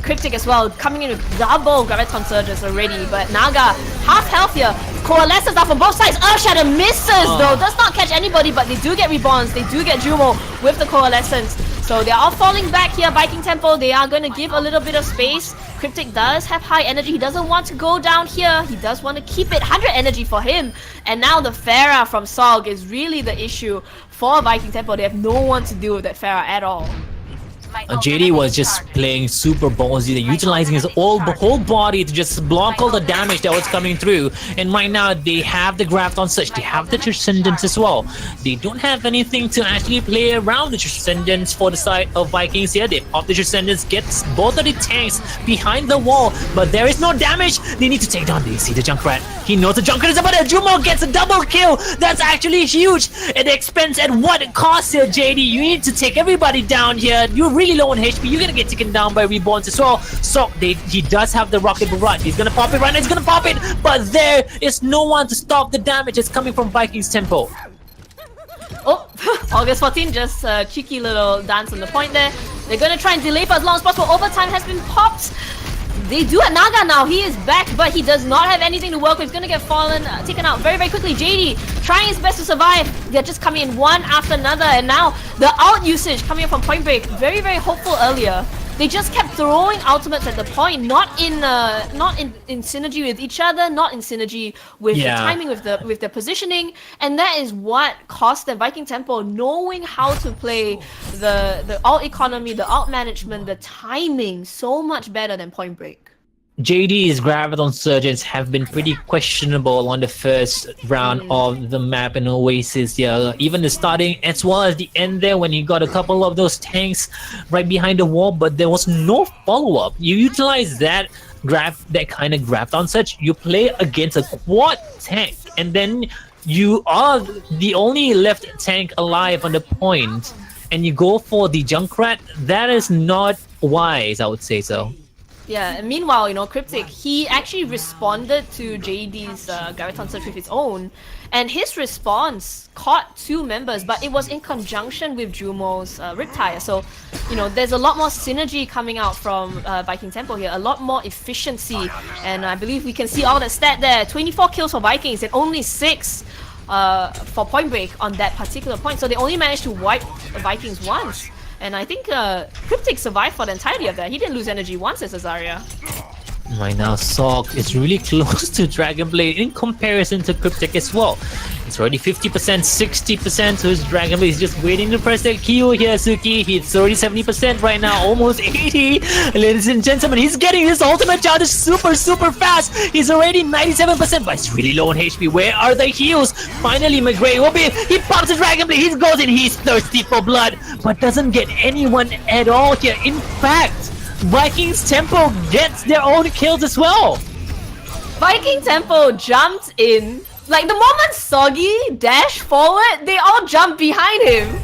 Cryptic as well, coming in with double Graviton Surges already, but Naga, half health here. Coalesces now from both sides. Earthshatter misses though, does not catch anybody, but they do get Reborns, they do get Jumo with the Coalescence. So they are all falling back here. V1kings.Tempo, they are going to give a little bit of space. Cryptic does have high energy. He doesn't want to go down here. He does want to keep it. 100 energy for him. And now the Pharah from Sog is really the issue for V1kings.Tempo. They have no one to deal with that Pharah at all. JD was just playing super ballsy, utilizing his whole body to just block all the damage that was coming through. And right now, they have the Grafton Surge, they have the Transcendence as well. They don't have anything to actually play around the Transcendence for the side of Vikings here. They pop the Transcendence, gets both of the tanks behind the wall, but there is no damage. They need to take down. They see the Junkrat. He knows the Junkrat is about it. Jumo gets a double kill. That's actually huge. At the expense at what it costs here, JD. You need to take everybody down here. You're really low on HP. You're gonna get taken down by Reborns as well. So he does have the Rocket Barrage. He's gonna pop it right now. He's gonna pop it, but there is no one to stop the damage. It's coming from V1kings.Tempo. Oh, August 14, just a cheeky little dance on the point there. They're gonna try and delay for as long as possible. Overtime has been popped. They do have Naga now. He is back, but he does not have anything to work with. He's gonna get taken out very, very quickly. JD trying his best to survive. They're just coming in one after another, and now the out usage coming up from Pointbreak. Very, very hopeful earlier. They just kept throwing ultimates at the point, not in synergy with each other, not in synergy with the timing, with their positioning, and that is what cost them. V1kings.Tempo knowing how to play the alt economy, the alt management, the timing so much better than Pointbreak. JD's Graviton Surgeons have been pretty questionable on the first round of the map in Oasis. Yeah, even the starting as well as the end there when you got a couple of those tanks right behind the wall, but there was no follow-up. You utilize that kind of Graviton Surge, you play against a quad tank, and then you are the only left tank alive on the point, and you go for the Junkrat. That is not wise, I would say so. Yeah, and meanwhile, you know, Cryptic, he actually responded to JD's Graviton Surge with his own, and his response caught 2 members, but it was in conjunction with Jumo's Riptire. So, you know, there's a lot more synergy coming out from V1kings.Tempo here, a lot more efficiency, and I believe we can see all that stat there. 24 kills for Vikings and only 6 for Pointbreak on that particular point. So they only managed to wipe Vikings once. And I think Cryptic survived for the entirety of that. He didn't lose energy once as Azaria. Right now, Sok is really close to Dragonblade in comparison to Cryptic as well. It's already 50%, 60% to his Dragonblade. He's just waiting to press that Q here, Suki. It's already 70% right now, almost 80. Ladies and gentlemen, he's getting his ultimate charge super, super fast. He's already 97%, but it's really low on HP. Where are the heals? Finally, McGray will be. He pops the Dragonblade. He goes in. He's thirsty for blood, but doesn't get anyone at all here. In fact, V1kings.Tempo gets their own kills as well. V1kings.Tempo jumped in. Like, the moment Soggy dashed forward, they all jumped behind him.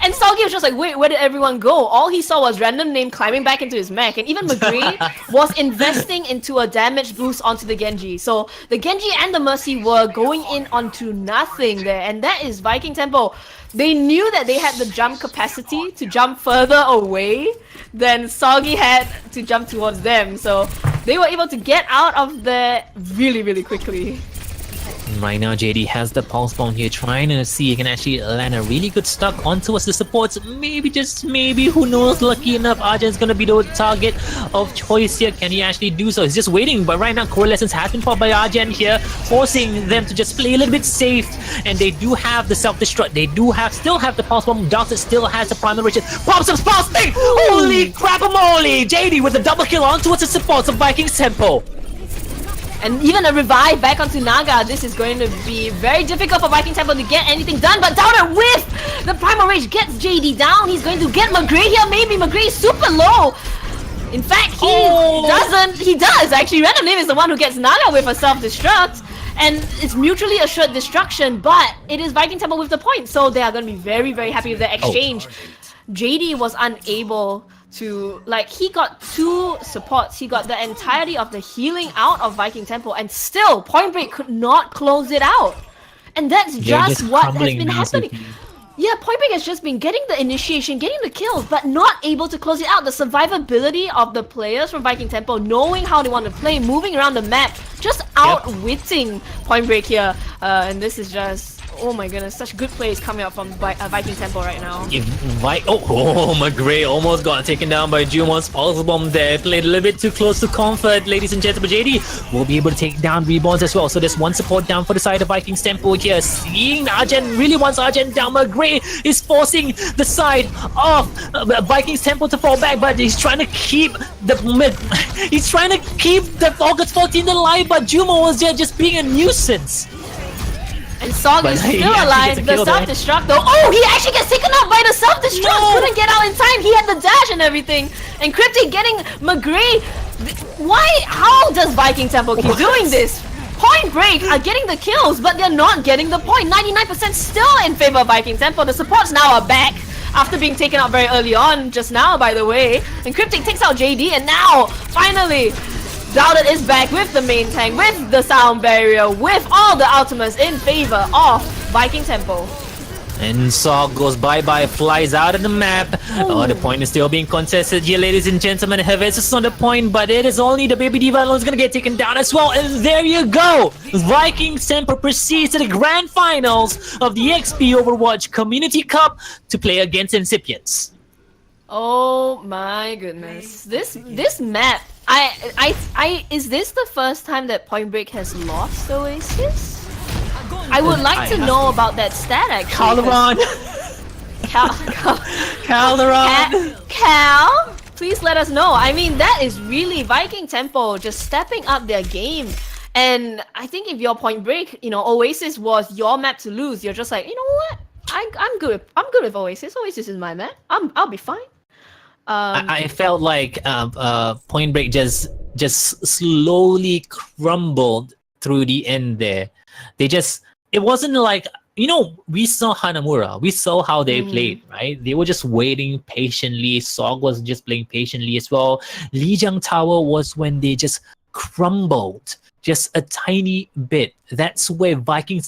And Soggy was just like, wait, where did everyone go? All he saw was random name climbing back into his mech, and even McGree was investing into a damage boost onto the Genji. So the Genji and the Mercy were going in onto nothing there, and that is V1kings.Tempo. They knew that they had the jump capacity to jump further away than Soggy had to jump towards them, so they were able to get out of there really, really quickly. Right now, JD has the pulse bomb here, trying to see he can actually land a really good stock onto us the supports. Maybe, just maybe, who knows, lucky enough, Arjan's gonna be the target of choice here. Can he actually do so? He's just waiting, but right now, Coalescence has been popped by Arjan here, forcing them to just play a little bit safe. And they do have the self-destruct. They do still have the pulse bomb. Doctor still has the primary riches. Pops up pulse thing! Holy crap-a-moly! JD with a double kill on towards the supports of V1kings.Tempo. And even a revive back onto Naga. This is going to be very difficult for V1kings.Tempo to get anything done. But Downer with the Primal Rage gets JD down. He's going to get McGree here. Maybe McGree is super low. In fact, he doesn't. He does actually. Random Name is the one who gets Naga with a self-destruct. And it's mutually assured destruction. But it is V1kings.Tempo with the point. So they are going to be very, very happy with the exchange. JD was unable to, like, he got 2 supports, he got the entirety of the healing out of V1kings.Tempo, and still Pointbreak could not close it out. And that's just what has been happening. Yeah, Pointbreak has just been getting the initiation, getting the kills, but not able to close it out. The survivability of the players from V1kings.Tempo, knowing how they want to play, moving around the map, just outwitting Pointbreak here. And this is just, oh my goodness, such good plays coming out from V1kings.Tempo right now. McGree almost got taken down by Jumon's pulse bomb there. Played a little bit too close to comfort, ladies and gentlemen. JD will be able to take down Reborns as well. So there's one support down for the side of V1kings.Tempo here. Seeing Arjan really wants Arjan down. McGree is forcing the side of V1kings.Tempo to fall back, but he's trying to keep the August 14th alive, but Jumo was there just being a nuisance. And Sog is still alive. The self-destruct though. Oh, he actually gets taken out by the self-destruct. No. Couldn't get out in time. He had the dash and everything. And Cryptic getting McGree. Why? How does V1kings.Tempo keep doing this? Pointbreak are getting the kills, but they're not getting the point. 99% still in favor of V1kings.Tempo. The supports now are back after being taken out very early on, just now, by the way. And Cryptic takes out JD, and now, finally, Doubted is back with the main tank, with the sound barrier, with all the ultimates in favor of V1kings.Tempo. And Sog goes bye-bye, flies out of the map. Oh, the point is still being contested here, ladies and gentlemen. Heves is on the point, but it is only the Baby Diva alone is gonna get taken down as well. And there you go! V1kings.Tempo proceeds to the grand finals of the XP Overwatch Community Cup to play against Incipients. Oh my goodness. This map, is this the first time that Pointbreak has lost Oasis? I would like to know about that stat actually. Calderon! Calderon! Cal, please let us know. I mean, that is really V1kings.Tempo just stepping up their game. And I think if you're Pointbreak, you know, Oasis was your map to lose. You're just like, you know what? I'm good with Oasis. Oasis is my map. I'll be fine. I felt like Pointbreak just slowly crumbled through the end there. It wasn't like, you know, we saw Hanamura. We saw how they played, right? They were just waiting patiently. Sog was just playing patiently as well. Lijiang Tower was when they just crumbled just a tiny bit. That's where V1kings